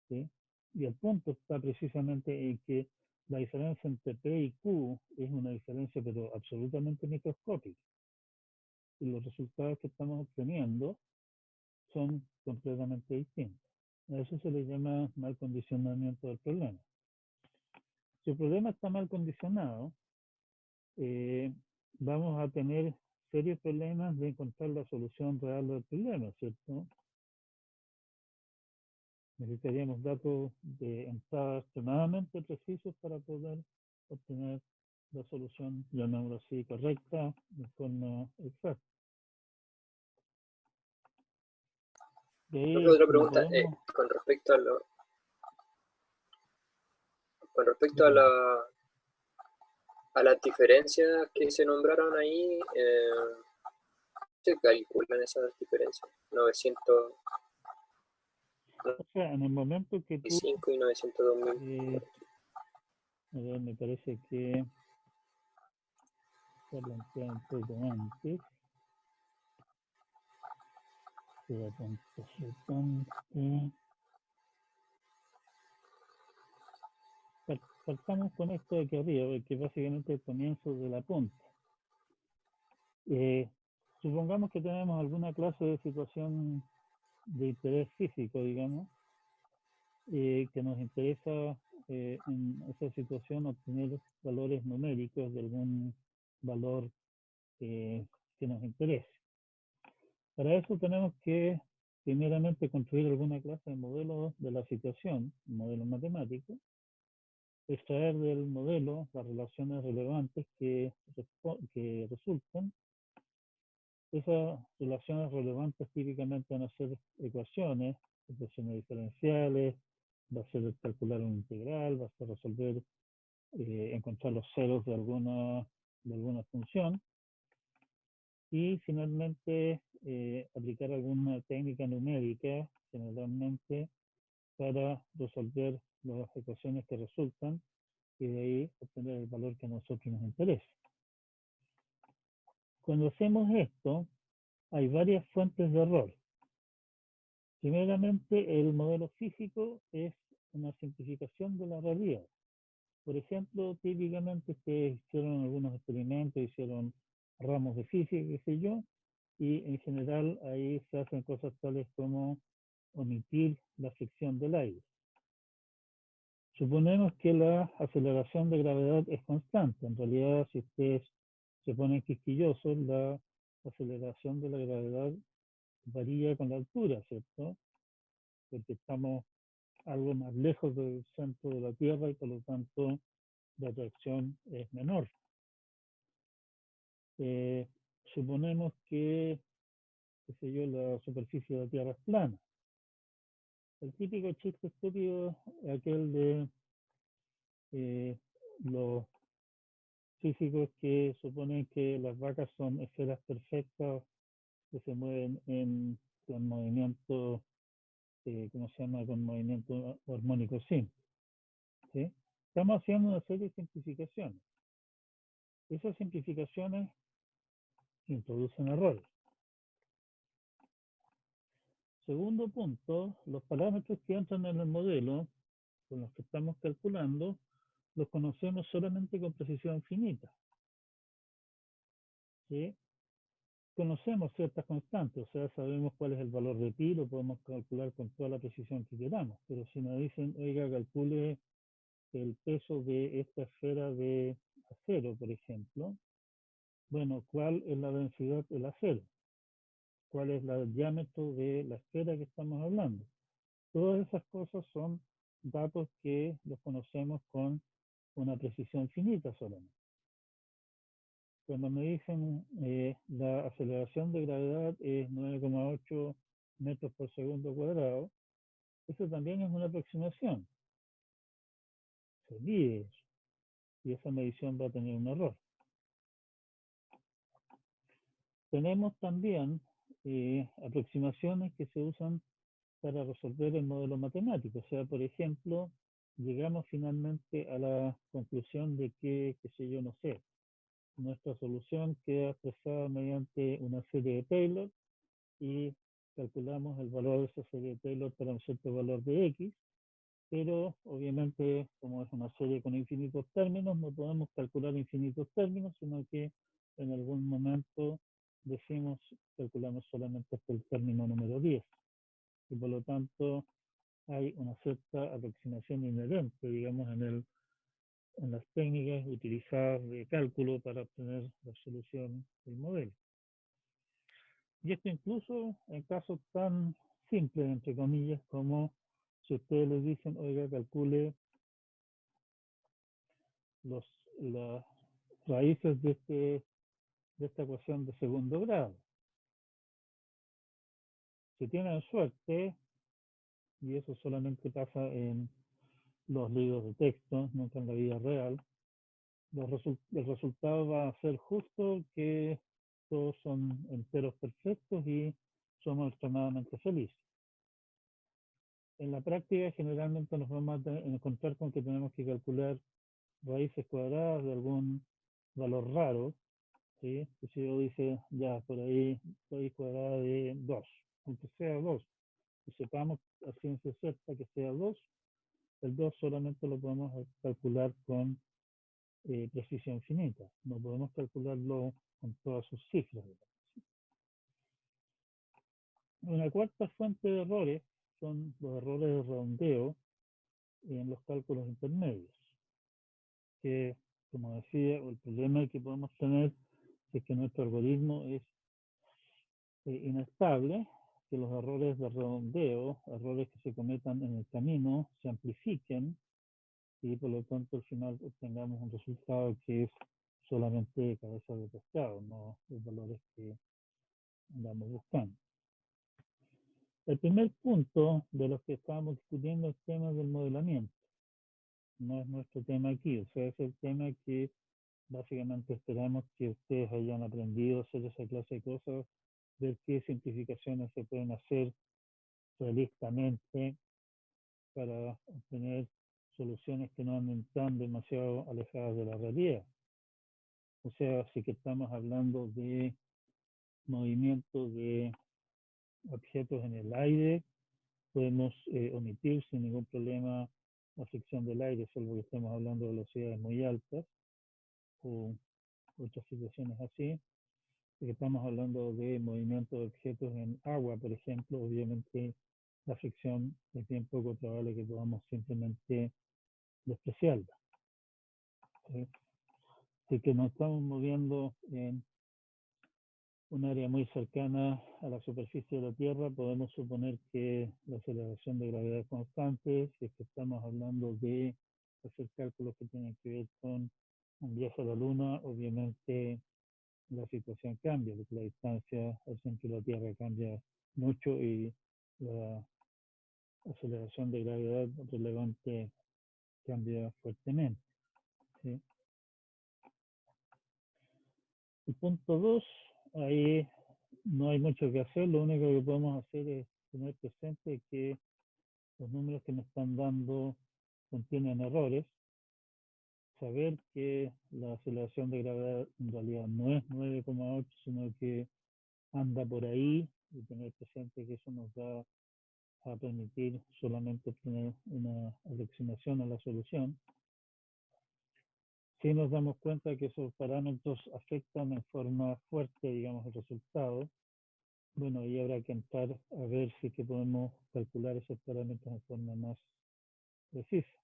[SPEAKER 1] ¿Sí? Y el punto está precisamente en que la diferencia entre P y Q es una diferencia pero absolutamente microscópica. Y los resultados que estamos obteniendo son completamente distintos. A eso se le llama mal condicionamiento del problema. Si el problema está mal condicionado, vamos a tener serios problemas de encontrar la solución real del problema, ¿cierto? Necesitaríamos datos de entrada extremadamente precisos para poder obtener la solución, llamémoslo así, correcta, de forma exacta. De ahí,
[SPEAKER 4] Otra
[SPEAKER 1] como
[SPEAKER 4] pregunta,
[SPEAKER 1] podemos...
[SPEAKER 4] con respecto a las diferencias que se nombraron ahí, ¿se calculan esas diferencias? 905
[SPEAKER 1] O sea, en el momento que tú...
[SPEAKER 4] y 902.000.
[SPEAKER 1] A ver, me parece que se plantea un poco antes. Partamos con esto de aquí arriba, que básicamente es el comienzo de la punta. Supongamos que tenemos alguna clase de situación de interés físico, digamos, que nos interesa en esa situación obtener valores numéricos de algún valor que nos interese. Para eso tenemos que primeramente construir alguna clase de modelo de la situación, un modelo matemático, extraer del modelo las relaciones relevantes que resultan. Esas relaciones relevantes típicamente van a ser ecuaciones diferenciales, va a ser calcular un integral, va a ser resolver, encontrar los ceros de alguna función y finalmente aplicar alguna técnica numérica generalmente para resolver las ecuaciones que resultan y de ahí obtener el valor que a nosotros nos interesa. Cuando hacemos esto, hay varias fuentes de error. Primeramente, el modelo físico es una simplificación de la realidad. Por ejemplo, típicamente se hicieron algunos experimentos, hicieron ramos de física, qué sé yo, y en general ahí se hacen cosas tales como omitir la fricción del aire. Suponemos que la aceleración de gravedad es constante. En realidad, si ustedes se ponen quisquillosos, la aceleración de la gravedad varía con la altura, ¿cierto? Porque estamos algo más lejos del centro de la Tierra y por lo tanto la atracción es menor. Suponemos que, qué sé yo, la superficie de la Tierra es plana. El típico chiste estúpido es aquel de los físicos que suponen que las vacas son esferas perfectas que se mueven con movimiento, ¿cómo se llama? Con movimiento armónico simple. ¿Sí? Estamos haciendo una serie de simplificaciones. Esas simplificaciones introducen errores. Segundo punto, los parámetros que entran en el modelo con los que estamos calculando los conocemos solamente con precisión finita. ¿Sí? Conocemos ciertas constantes, o sea, sabemos cuál es el valor de pi, lo podemos calcular con toda la precisión que queramos, pero si nos dicen, oiga, calcule el peso de esta esfera de acero, por ejemplo, bueno, ¿cuál es la densidad del acero? ¿Cuál es el diámetro de la esfera que estamos hablando? Todas esas cosas son datos que los conocemos con una precisión finita solamente. Cuando me dicen la aceleración de gravedad es 9,8 metros por segundo cuadrado, eso también es una aproximación. Se mide eso, y esa medición va a tener un error. Tenemos también aproximaciones que se usan para resolver el modelo matemático. O sea, por ejemplo, llegamos finalmente a la conclusión de que, qué sé yo, no sé, nuestra solución queda expresada mediante una serie de Taylor y calculamos el valor de esa serie de Taylor para un cierto valor de X, pero obviamente como es una serie con infinitos términos, no podemos calcular infinitos términos, sino que en algún momento decimos, calculamos solamente hasta el término número 10. Y por lo tanto hay una cierta aproximación inherente, digamos, en las técnicas utilizadas de cálculo para obtener la solución del modelo. Y esto incluso en casos tan simples, entre comillas, como si ustedes les dicen, oiga, calcule las raíces de esta ecuación de segundo grado. Si tienen suerte, y eso solamente pasa en los libros de texto, nunca en la vida real, el resultado va a ser justo que todos son enteros perfectos y somos extremadamente felices. En la práctica generalmente nos vamos a encontrar con que tenemos que calcular raíces cuadradas de algún valor raro, ¿sí? Que si yo dice, ya, por ahí, raíz cuadrada de 2, aunque sea 2, y sepamos a ciencia cierta que sea 2, el 2 solamente lo podemos calcular con precisión finita, no podemos calcularlo con todas sus cifras. Una cuarta fuente de errores son los errores de redondeo en los cálculos intermedios, que, como decía, el problema que podemos tener es que nuestro algoritmo es inestable, que los errores de redondeo, errores que se cometan en el camino, se amplifiquen y por lo tanto al final obtengamos un resultado que es solamente cabeza de pescado, no los valores que andamos buscando. El primer punto de los que estábamos discutiendo es el tema del modelamiento. No es nuestro tema aquí, o sea, es el tema que básicamente esperamos que ustedes hayan aprendido a hacer esa clase de cosas, ver qué simplificaciones se pueden hacer realistamente para obtener soluciones que no anden tan demasiado alejadas de la realidad. O sea, si que estamos hablando de movimiento de objetos en el aire, podemos omitir sin ningún problema la fricción del aire, salvo que estemos hablando de velocidades muy altas o otras situaciones así. Si estamos hablando de movimiento de objetos en agua, por ejemplo, obviamente la fricción es bien poco probable que podamos simplemente despreciarla. ¿Sí? Así que nos estamos moviendo en un área muy cercana a la superficie de la Tierra. Podemos suponer que la aceleración de gravedad es constante. Si es que estamos hablando de hacer cálculos que tienen que ver con un viaje a la Luna, obviamente la situación cambia, porque la distancia al centro de la Tierra cambia mucho y la aceleración de gravedad relevante cambia fuertemente. ¿Sí? El punto 2, ahí no hay mucho que hacer, lo único que podemos hacer es tener presente que los números que nos están dando contienen errores, saber que la aceleración de gravedad en realidad no es 9,8, sino que anda por ahí, y tener presente que eso nos va a permitir solamente obtener una aproximación a la solución. Si nos damos cuenta que esos parámetros afectan en forma fuerte, digamos, el resultado, bueno, ahí habrá que entrar a ver si que podemos calcular esos parámetros en forma más precisa.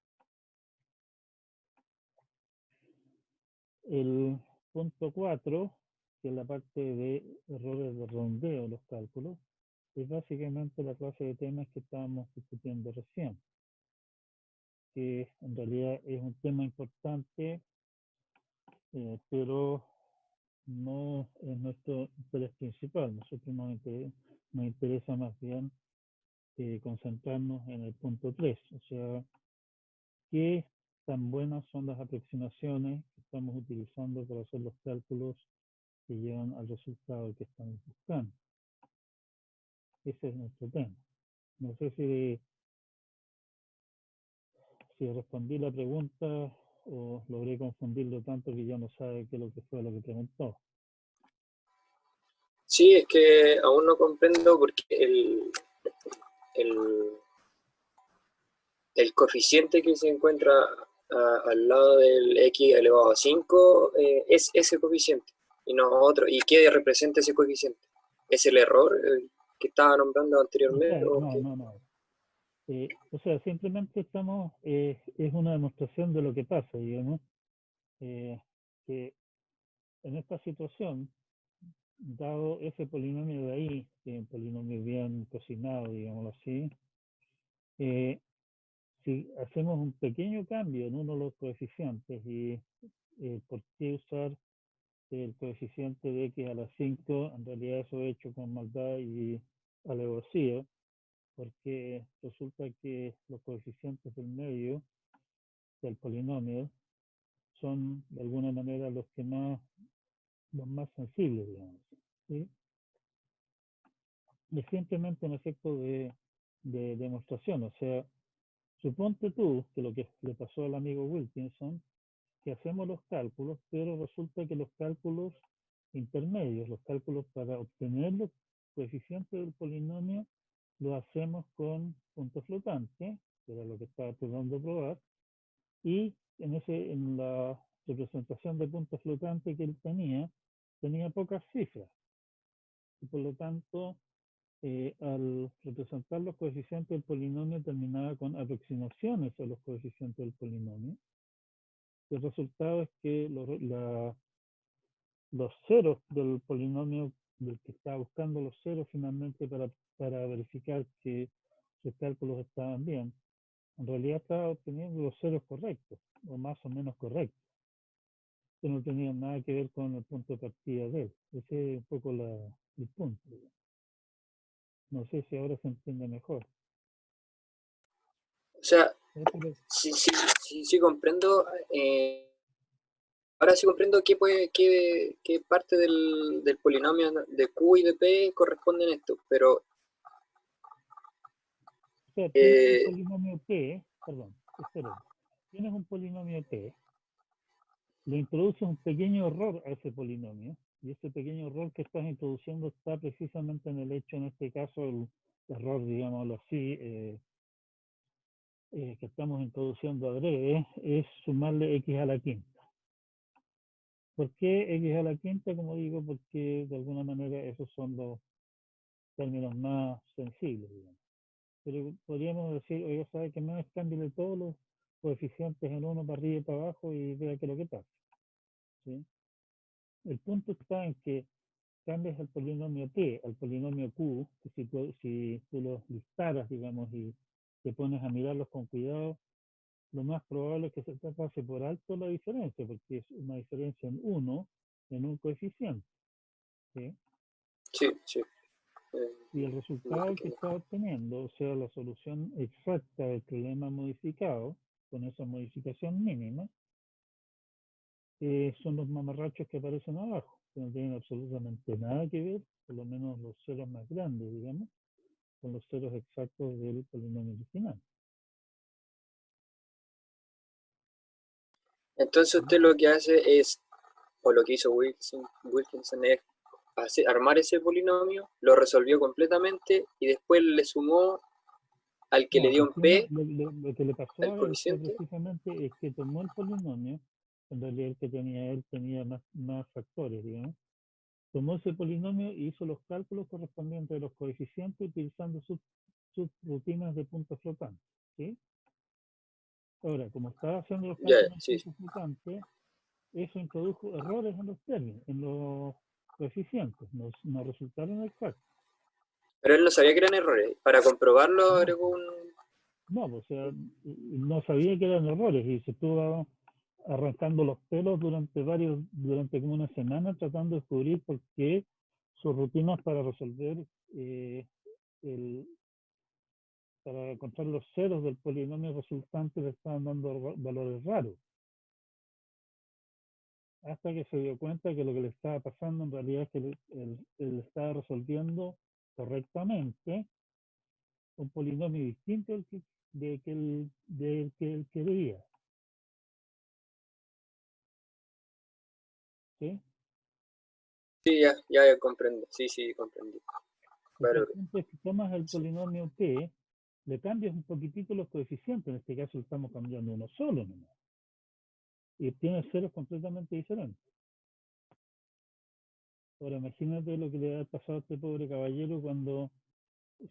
[SPEAKER 1] El punto 4, que es la parte de errores de rondeo de los cálculos, es básicamente la clase de temas que estábamos discutiendo recién, que en realidad es un tema importante, pero no es nuestro interés principal. Nosotros nos interesa más bien concentrarnos en el punto 3, o sea, qué tan buenas son las aproximaciones que estamos utilizando para hacer los cálculos que llevan al resultado que estamos buscando. Ese es nuestro tema. No sé si respondí la pregunta o logré confundirlo tanto que ya no sabe qué es lo que fue lo que preguntó.
[SPEAKER 4] Sí, es que aún no comprendo porque el coeficiente que se encuentra al lado del x elevado a 5 es ese coeficiente y no otro. ¿Y qué representa ese coeficiente? ¿Es el error que estaba nombrando anteriormente?
[SPEAKER 1] No. O sea, simplemente estamos, es una demostración de lo que pasa, digamos, que en esta situación, dado ese polinomio de ahí, que es un polinomio bien cocinado, digámoslo así, si hacemos un pequeño cambio en uno de los coeficientes y por qué usar el coeficiente de x a la 5, en realidad eso he hecho con maldad y alevosía, porque resulta que los coeficientes del medio del polinomio son de alguna manera los más sensibles, digamos. ¿Sí? Es simplemente un efecto de demostración, o sea, suponte tú que lo que le pasó al amigo Wilkinson, que hacemos los cálculos, pero resulta que los cálculos intermedios, los cálculos para obtener los coeficientes del polinomio, lo hacemos con puntos flotantes, que era lo que estaba tratando de probar, y en la representación de puntos flotantes que él tenía pocas cifras. Y por lo tanto, al representar los coeficientes del polinomio, terminaba con aproximaciones a los coeficientes del polinomio. El resultado es que los ceros del polinomio, del que estaba buscando los ceros finalmente para verificar que sus cálculos estaban bien, en realidad estaba obteniendo los ceros correctos, o más o menos correctos, que no tenían nada que ver con el punto de partida de él. Ese es un poco el punto. No sé si ahora se entiende mejor.
[SPEAKER 4] O sea, sí comprendo. Ahora sí comprendo qué parte del polinomio de Q y de P corresponden a esto, pero...
[SPEAKER 1] O sea, tienes un polinomio P, tienes un polinomio P, le introduces un pequeño error a ese polinomio, y ese pequeño error que estás introduciendo está precisamente en el hecho, en este caso, el error, digámoslo así, que estamos introduciendo adrede, es sumarle x a la quinta. ¿Por qué x a la quinta? Como digo, porque de alguna manera esos son los términos más sensibles, digamos. pero podríamos decir, oiga, ¿sabe qué más? Cámbiale todos los coeficientes en uno para arriba y para abajo y vea qué es lo que pasa. ¿Sí? El punto está en que cambias el polinomio T al polinomio Q, que si tú los listaras, digamos, y te pones a mirarlos con cuidado, lo más probable es que se te pase por alto la diferencia, porque es una diferencia en uno, en un coeficiente. ¿Sí?
[SPEAKER 4] Sí, sí.
[SPEAKER 1] Y el resultado que está obteniendo, o sea, la solución exacta del problema modificado, con esa modificación mínima, son los mamarrachos que aparecen abajo, que no tienen absolutamente nada que ver, por lo menos los ceros más grandes, digamos, con los ceros exactos del polinomio original.
[SPEAKER 4] Entonces usted lo que hace es, o lo que hizo Wilkinson es armar ese polinomio, lo resolvió completamente y después le sumó al que le dio un P,
[SPEAKER 1] lo que le pasó
[SPEAKER 4] al
[SPEAKER 1] a él fue
[SPEAKER 4] coeficiente.
[SPEAKER 1] precisamente es que tomó el polinomio, en realidad el que tenía él tenía más factores, digamos, tomó ese polinomio y hizo los cálculos correspondientes a los coeficientes utilizando sus rutinas de puntos flotantes, ¿sí? Ahora, como estaba haciendo los
[SPEAKER 4] Ya,
[SPEAKER 1] cálculos
[SPEAKER 4] sí.
[SPEAKER 1] de puntos flotantes, eso introdujo errores en los términos, en los coeficientes, no resultaron exactos.
[SPEAKER 4] Pero él no sabía que eran errores. Para comprobarlo
[SPEAKER 1] No,
[SPEAKER 4] agregó un...
[SPEAKER 1] no, o sea, no sabía que eran errores y se estuvo arrancando los pelos durante como una semana tratando de descubrir por qué sus rutinas para resolver para encontrar los ceros del polinomio resultante le estaban dando valores raros. Hasta que se dio cuenta que lo que le estaba pasando en realidad es que él estaba resolviendo correctamente un polinomio distinto del que él quería. ¿Sí?
[SPEAKER 4] Sí, ya comprendo. Sí, comprendí. Claro.
[SPEAKER 1] El punto es que tomas el polinomio P, le cambias un poquitito los coeficientes, en este caso estamos cambiando uno solo nomás, y tienes ceros completamente diferentes. Ahora imagínate lo que le ha pasado a este pobre caballero cuando,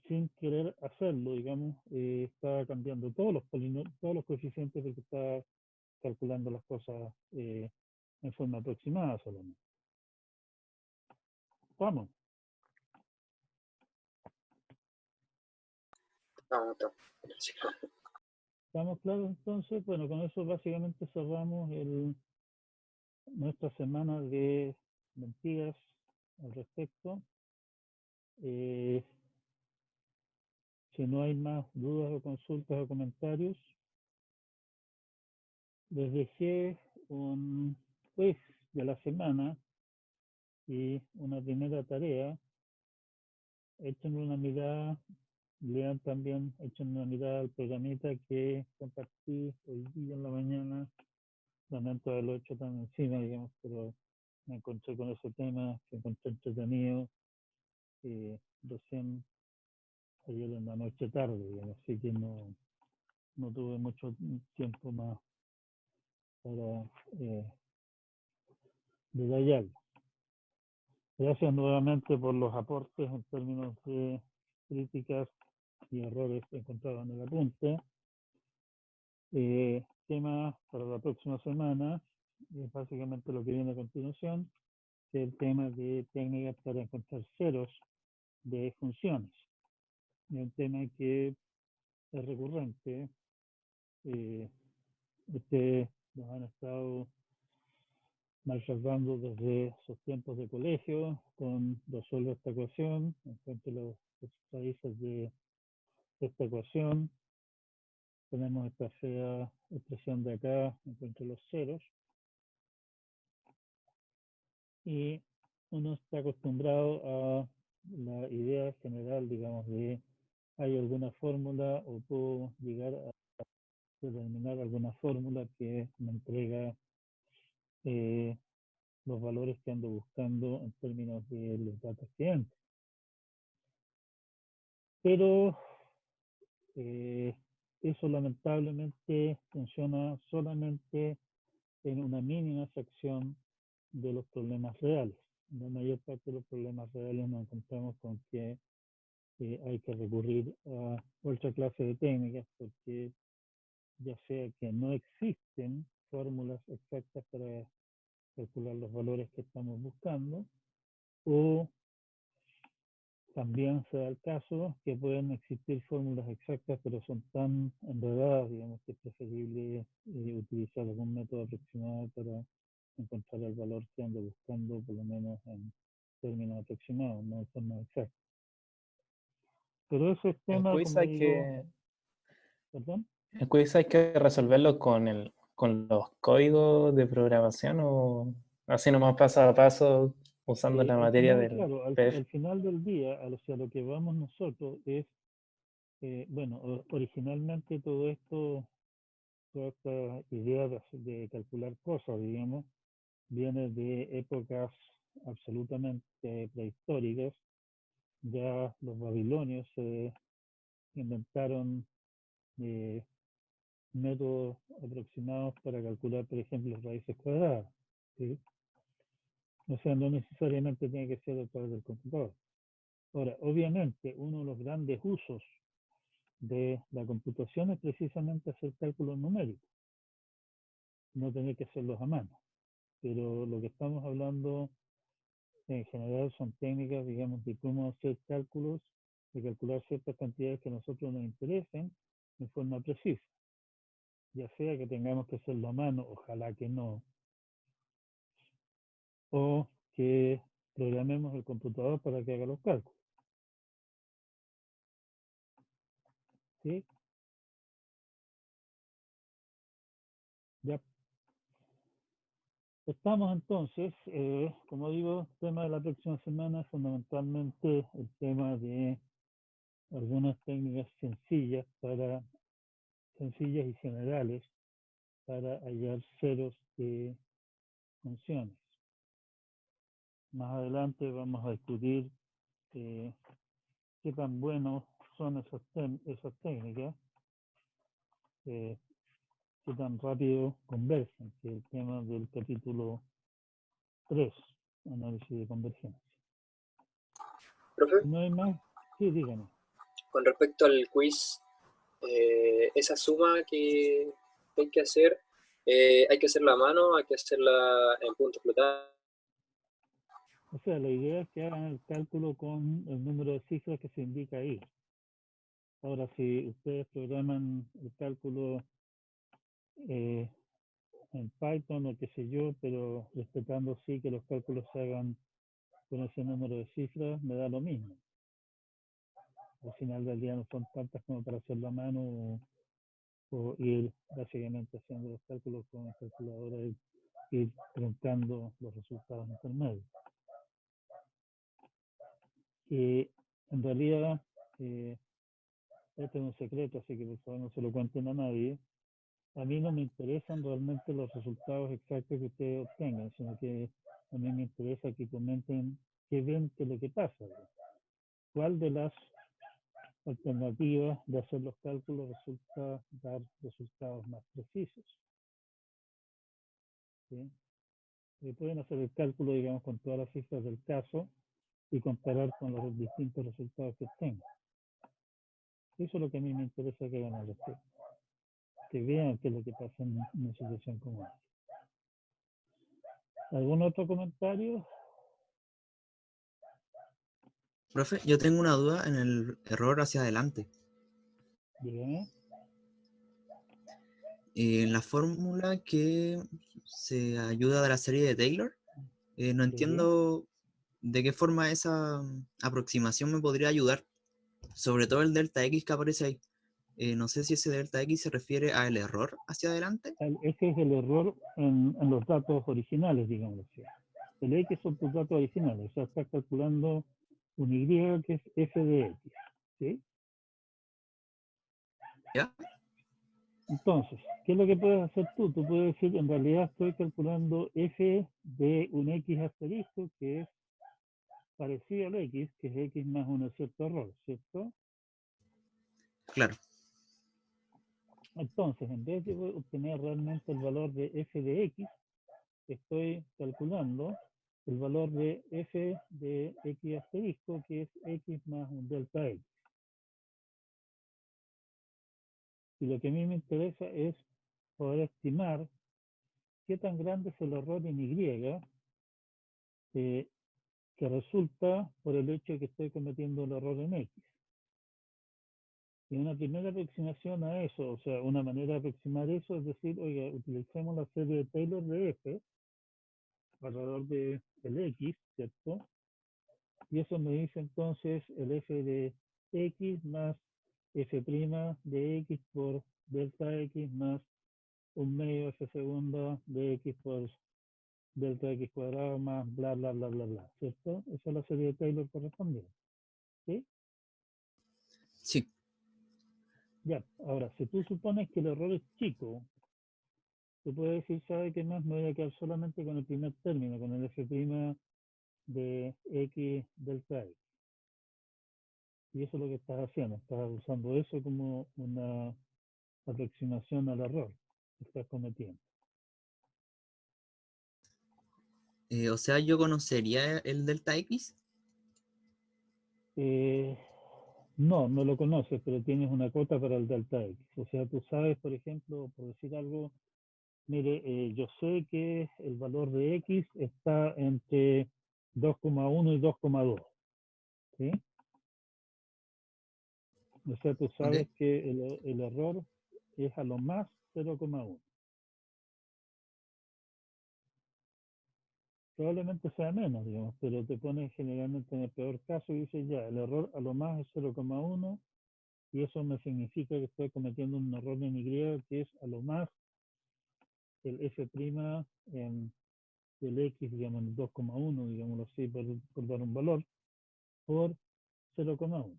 [SPEAKER 1] sin querer hacerlo, digamos, estaba cambiando todos los coeficientes porque estaba calculando las cosas en forma aproximada solamente. Vamos. ¿Estamos claros entonces? Bueno, con eso básicamente cerramos nuestra semana de mentiras al respecto. Si no hay más dudas o consultas o comentarios, les dejé un quiz de la semana y una primera tarea. Echen una mirada, lean también, echen una mirada al programita que compartí hoy día en la mañana. Lamento haberlo hecho tan encima, digamos, pero me encontré con ese tema que encontré entretenido recién ayer en la noche tarde, digamos, así que no tuve mucho tiempo más para detallarlo. Gracias nuevamente por los aportes en términos de críticas y errores encontrados en el apunte. Tema para la próxima semana, es básicamente lo que viene a continuación, que es el tema de técnicas para encontrar ceros de funciones. Es un tema que es recurrente. Ustedes nos han estado maltratando desde sus tiempos de colegio con resuelve esta ecuación, encuentre los raíces de esta ecuación, tenemos esta fea expresión de acá, encuentre los ceros, y uno está acostumbrado a la idea general, digamos, de hay alguna fórmula o puedo llegar a determinar alguna fórmula que me entrega los valores que ando buscando en términos de los datos que entro. Pero eso lamentablemente funciona solamente en una mínima sección de los problemas reales. En la mayor parte de los problemas reales nos encontramos con que hay que recurrir a otra clase de técnicas porque ya sea que no existen fórmulas exactas para calcular los valores que estamos buscando, o también se da el caso que pueden existir fórmulas exactas, pero son tan enredadas, digamos, que es preferible utilizar algún método aproximado para encontrar el valor que ando buscando, por lo menos en términos aproximados, no en forma exacta. Pero ese
[SPEAKER 2] El
[SPEAKER 1] tema,
[SPEAKER 2] quiz
[SPEAKER 1] como
[SPEAKER 2] hay
[SPEAKER 1] digo,
[SPEAKER 2] que,
[SPEAKER 1] ¿perdón?
[SPEAKER 2] el quiz hay que resolverlo con los códigos de programación o así nomás paso a paso usando la
[SPEAKER 1] Al
[SPEAKER 2] materia
[SPEAKER 1] final,
[SPEAKER 2] del
[SPEAKER 1] claro,
[SPEAKER 2] PDF.
[SPEAKER 1] al final del día, a lo que vamos nosotros es, bueno, originalmente todo esto, toda esta idea de calcular cosas, digamos, viene de épocas absolutamente prehistóricas. Ya los babilonios se inventaron eh, métodos aproximados para calcular, por ejemplo, raíces cuadradas, ¿sí? O sea, no necesariamente tiene que ser a través del computador. Ahora, obviamente, uno de los grandes usos de la computación es precisamente hacer cálculos numéricos, no tener que hacerlos a mano. Pero lo que estamos hablando en general son técnicas, digamos, de cómo hacer cálculos, de calcular ciertas cantidades que a nosotros nos interesen de forma precisa. Ya sea que tengamos que hacerlo a mano, ojalá que no, o que programemos el computador para que haga los cálculos. ¿Sí? Ya. Estamos entonces, como digo, tema de la próxima semana, fundamentalmente el tema de algunas técnicas sencillas y generales para hallar ceros de funciones. Más adelante vamos a discutir qué tan buenos son esas técnicas, qué tan rápido convergen, que es el tema del capítulo 3, análisis de convergencia.
[SPEAKER 4] Profe,
[SPEAKER 1] Si no hay más, sí, dígame.
[SPEAKER 4] con respecto al quiz, esa suma que hay que hacer, hay que hacerla a mano, hay que hacerla en punto flotante.
[SPEAKER 1] O sea, la idea es que hagan el cálculo con el número de cifras que se indica ahí. Ahora, si ustedes programan el cálculo en Python o qué sé yo, pero respetando sí que los cálculos se hagan con ese número de cifras, me da lo mismo. Al final del día no son tantas como para hacerlo a mano o ir básicamente haciendo los cálculos con la calculadora y ir truncando los resultados intermedios. Y en realidad, este es un secreto, así que por favor no se lo cuenten a nadie. A mí no me interesan realmente los resultados exactos que ustedes obtengan, sino que a mí me interesa que comenten qué ven que es lo que pasa. ¿Cuál de las alternativas de hacer los cálculos resulta dar resultados más precisos? ¿Sí? Pueden hacer el cálculo, digamos, con todas las cifras del caso y comparar con los distintos resultados que obtengan. Eso es lo que a mí me interesa que hagan al respecto. Que vean qué es lo que pasa en una situación como esta. ¿Algún otro comentario?
[SPEAKER 8] Profe, yo tengo una duda en el error hacia adelante.
[SPEAKER 1] Dígame.
[SPEAKER 8] En la fórmula que se ayuda de la serie de Taylor, no
[SPEAKER 1] Sí.
[SPEAKER 8] entiendo de qué forma esa aproximación me podría ayudar, sobre todo el delta X que aparece ahí. No sé si ese delta X se refiere al error hacia adelante.
[SPEAKER 1] Ese es el error en los datos originales, digamos así. El X son tus datos originales, o sea, estás calculando un Y que es f de X, ¿sí?
[SPEAKER 8] ¿Ya?
[SPEAKER 1] Entonces, ¿qué es lo que puedes hacer tú? Tú puedes decir, en realidad estoy calculando f de un X asterisco, que es parecido al X, que es X más un cierto error, ¿cierto?
[SPEAKER 8] Claro.
[SPEAKER 1] Entonces, en vez de obtener realmente el valor de f de X, estoy calculando el valor de f de x asterisco, que es x más un delta x. Y lo que a mí me interesa es poder estimar qué tan grande es el error en y, que resulta por el hecho de que estoy cometiendo el error en x. Y una primera aproximación a eso, o sea, una manera de aproximar eso es decir, oiga, utilicemos la serie de Taylor de f alrededor de el x, ¿cierto? Y eso me dice entonces el f de x más f' de x por delta x más un medio f segunda de x por delta x cuadrado más bla, bla, bla, bla, bla, ¿cierto? Esa es la serie de Taylor correspondiente, ¿sí?
[SPEAKER 8] Sí.
[SPEAKER 1] Ya, ahora, si tú supones que el error es chico, tú puedes decir, ¿sabe qué más? Me voy a quedar solamente con el primer término, con el f' de x delta x. Y eso es lo que estás haciendo, estás usando eso como una aproximación al error que estás cometiendo.
[SPEAKER 8] O sea, yo conocería el delta X.
[SPEAKER 1] No, no lo conoces, pero tienes una cuota para el delta X. O sea, tú sabes, por ejemplo, por decir algo, mire, yo sé que el valor de X está entre 2,1 y 2,2, ¿sí? O sea, tú
[SPEAKER 8] Ok.
[SPEAKER 1] sabes que el error es a lo más 0,1. Probablemente sea menos, digamos, pero te pones generalmente en el peor caso y dices ya, el error a lo más es 0,1 y eso me significa que estoy cometiendo un error en Y que es a lo más el f' en el x, digamos, en 2,1, digámoslo así, por dar un valor, por 0,1.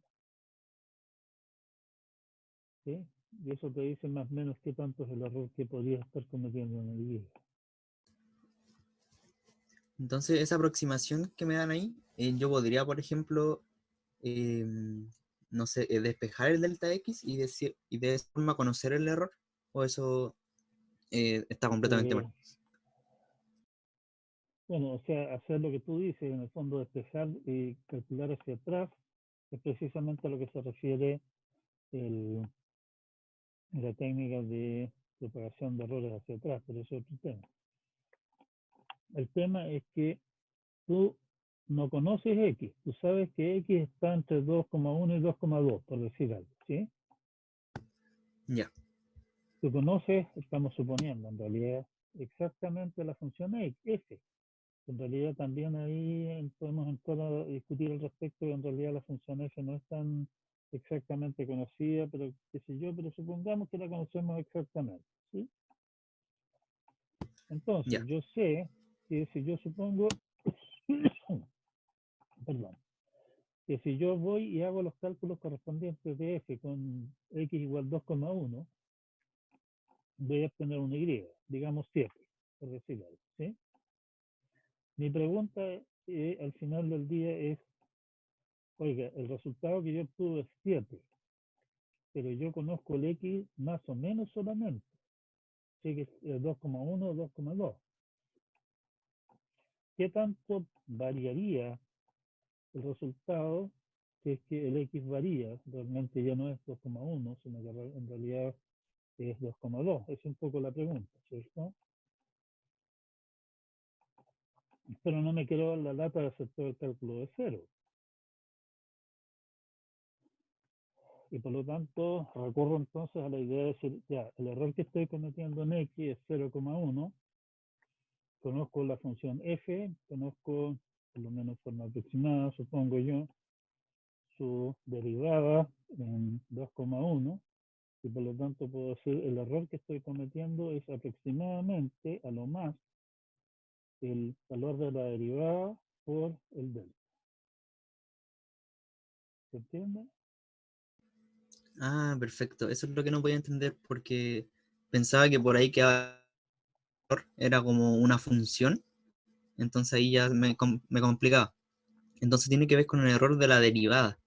[SPEAKER 1] ¿Sí? Y eso te dice más o menos qué tanto es el error que podría estar cometiendo en el Y.
[SPEAKER 8] Entonces, esa aproximación que me dan ahí, yo podría, por ejemplo, no sé, despejar el delta X y decir, y de esa forma conocer el error, o eso está completamente mal.
[SPEAKER 1] Bueno, o sea, hacer lo que tú dices, en el fondo despejar y calcular hacia atrás, es precisamente a lo que se refiere la técnica de propagación de errores hacia atrás, pero eso es otro tema. El tema es que tú no conoces X, tú sabes que X está entre 2,1 y 2,2, por decir algo, ¿sí?
[SPEAKER 8] Ya.
[SPEAKER 1] Tú conoces, estamos suponiendo, en realidad, exactamente la función F. En realidad también ahí podemos entrar a discutir al respecto, que en realidad la función F no es tan exactamente conocida, pero qué sé yo, pero supongamos que la conocemos exactamente, ¿sí? Entonces,
[SPEAKER 8] Ya.
[SPEAKER 1] yo sé que si yo supongo, perdón, que si yo voy y hago los cálculos correspondientes de f con x igual 2,1, voy a obtener una y, digamos 7, por decir algo, ¿sí? Mi pregunta al final del día es, oiga, el resultado que yo obtuve es 7, pero yo conozco el x más o menos solamente, sé que es 2,1 o 2,2. ¿Qué tanto variaría el resultado si es que el x varía? Realmente ya no es 2,1, sino que en realidad es 2,2. Es un poco la pregunta, ¿cierto? Pero no me quiero dar la lata de hacer todo el cálculo de cero. Y por lo tanto, recurro entonces a la idea de decir, ya, el error que estoy cometiendo en x es 0,1, conozco la función f, conozco, por lo menos de forma aproximada, supongo yo, su derivada en 2,1, y por lo tanto puedo decir, el error que estoy cometiendo es aproximadamente, a lo más, el valor de la derivada por el delta. ¿Se entiende?
[SPEAKER 8] Ah, perfecto. Eso es lo que no podía entender porque pensaba que por ahí quedaba era como una función, entonces ahí ya me complicaba. Entonces tiene que ver con el error de la derivada.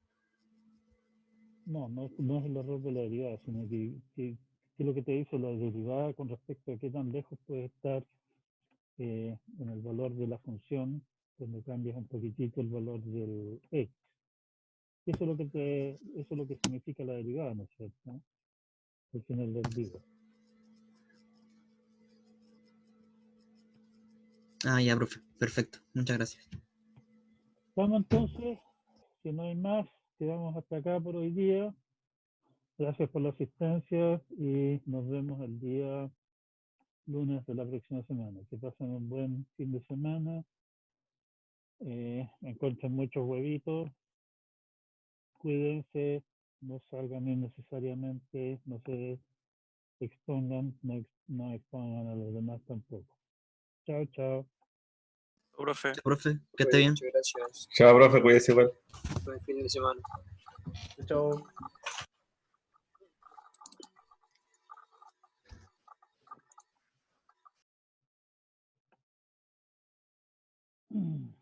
[SPEAKER 1] No, no es el error de la derivada, sino que es lo que te dice la derivada con respecto a qué tan lejos puede estar en el valor de la función cuando cambias un poquitito el valor del X. Eso es lo eso es lo que significa la derivada, ¿no es cierto? Al final del día.
[SPEAKER 8] Ah, ya, profe. Perfecto. Muchas gracias.
[SPEAKER 1] Vamos entonces, si no hay más, quedamos hasta acá por hoy día. Gracias por la asistencia y nos vemos el día lunes de la próxima semana. Que pasen un buen fin de semana. Encuentren muchos huevitos. Cuídense, no salgan innecesariamente, no se expongan, no expongan a los demás tampoco. Chao, chao.
[SPEAKER 5] Profe.
[SPEAKER 8] Chao, profe. Que esté bien.
[SPEAKER 4] Muchas gracias.
[SPEAKER 7] Chao, profe, cuídese igual.
[SPEAKER 4] Buen fin de semana.
[SPEAKER 3] Chao.
[SPEAKER 1] Mm.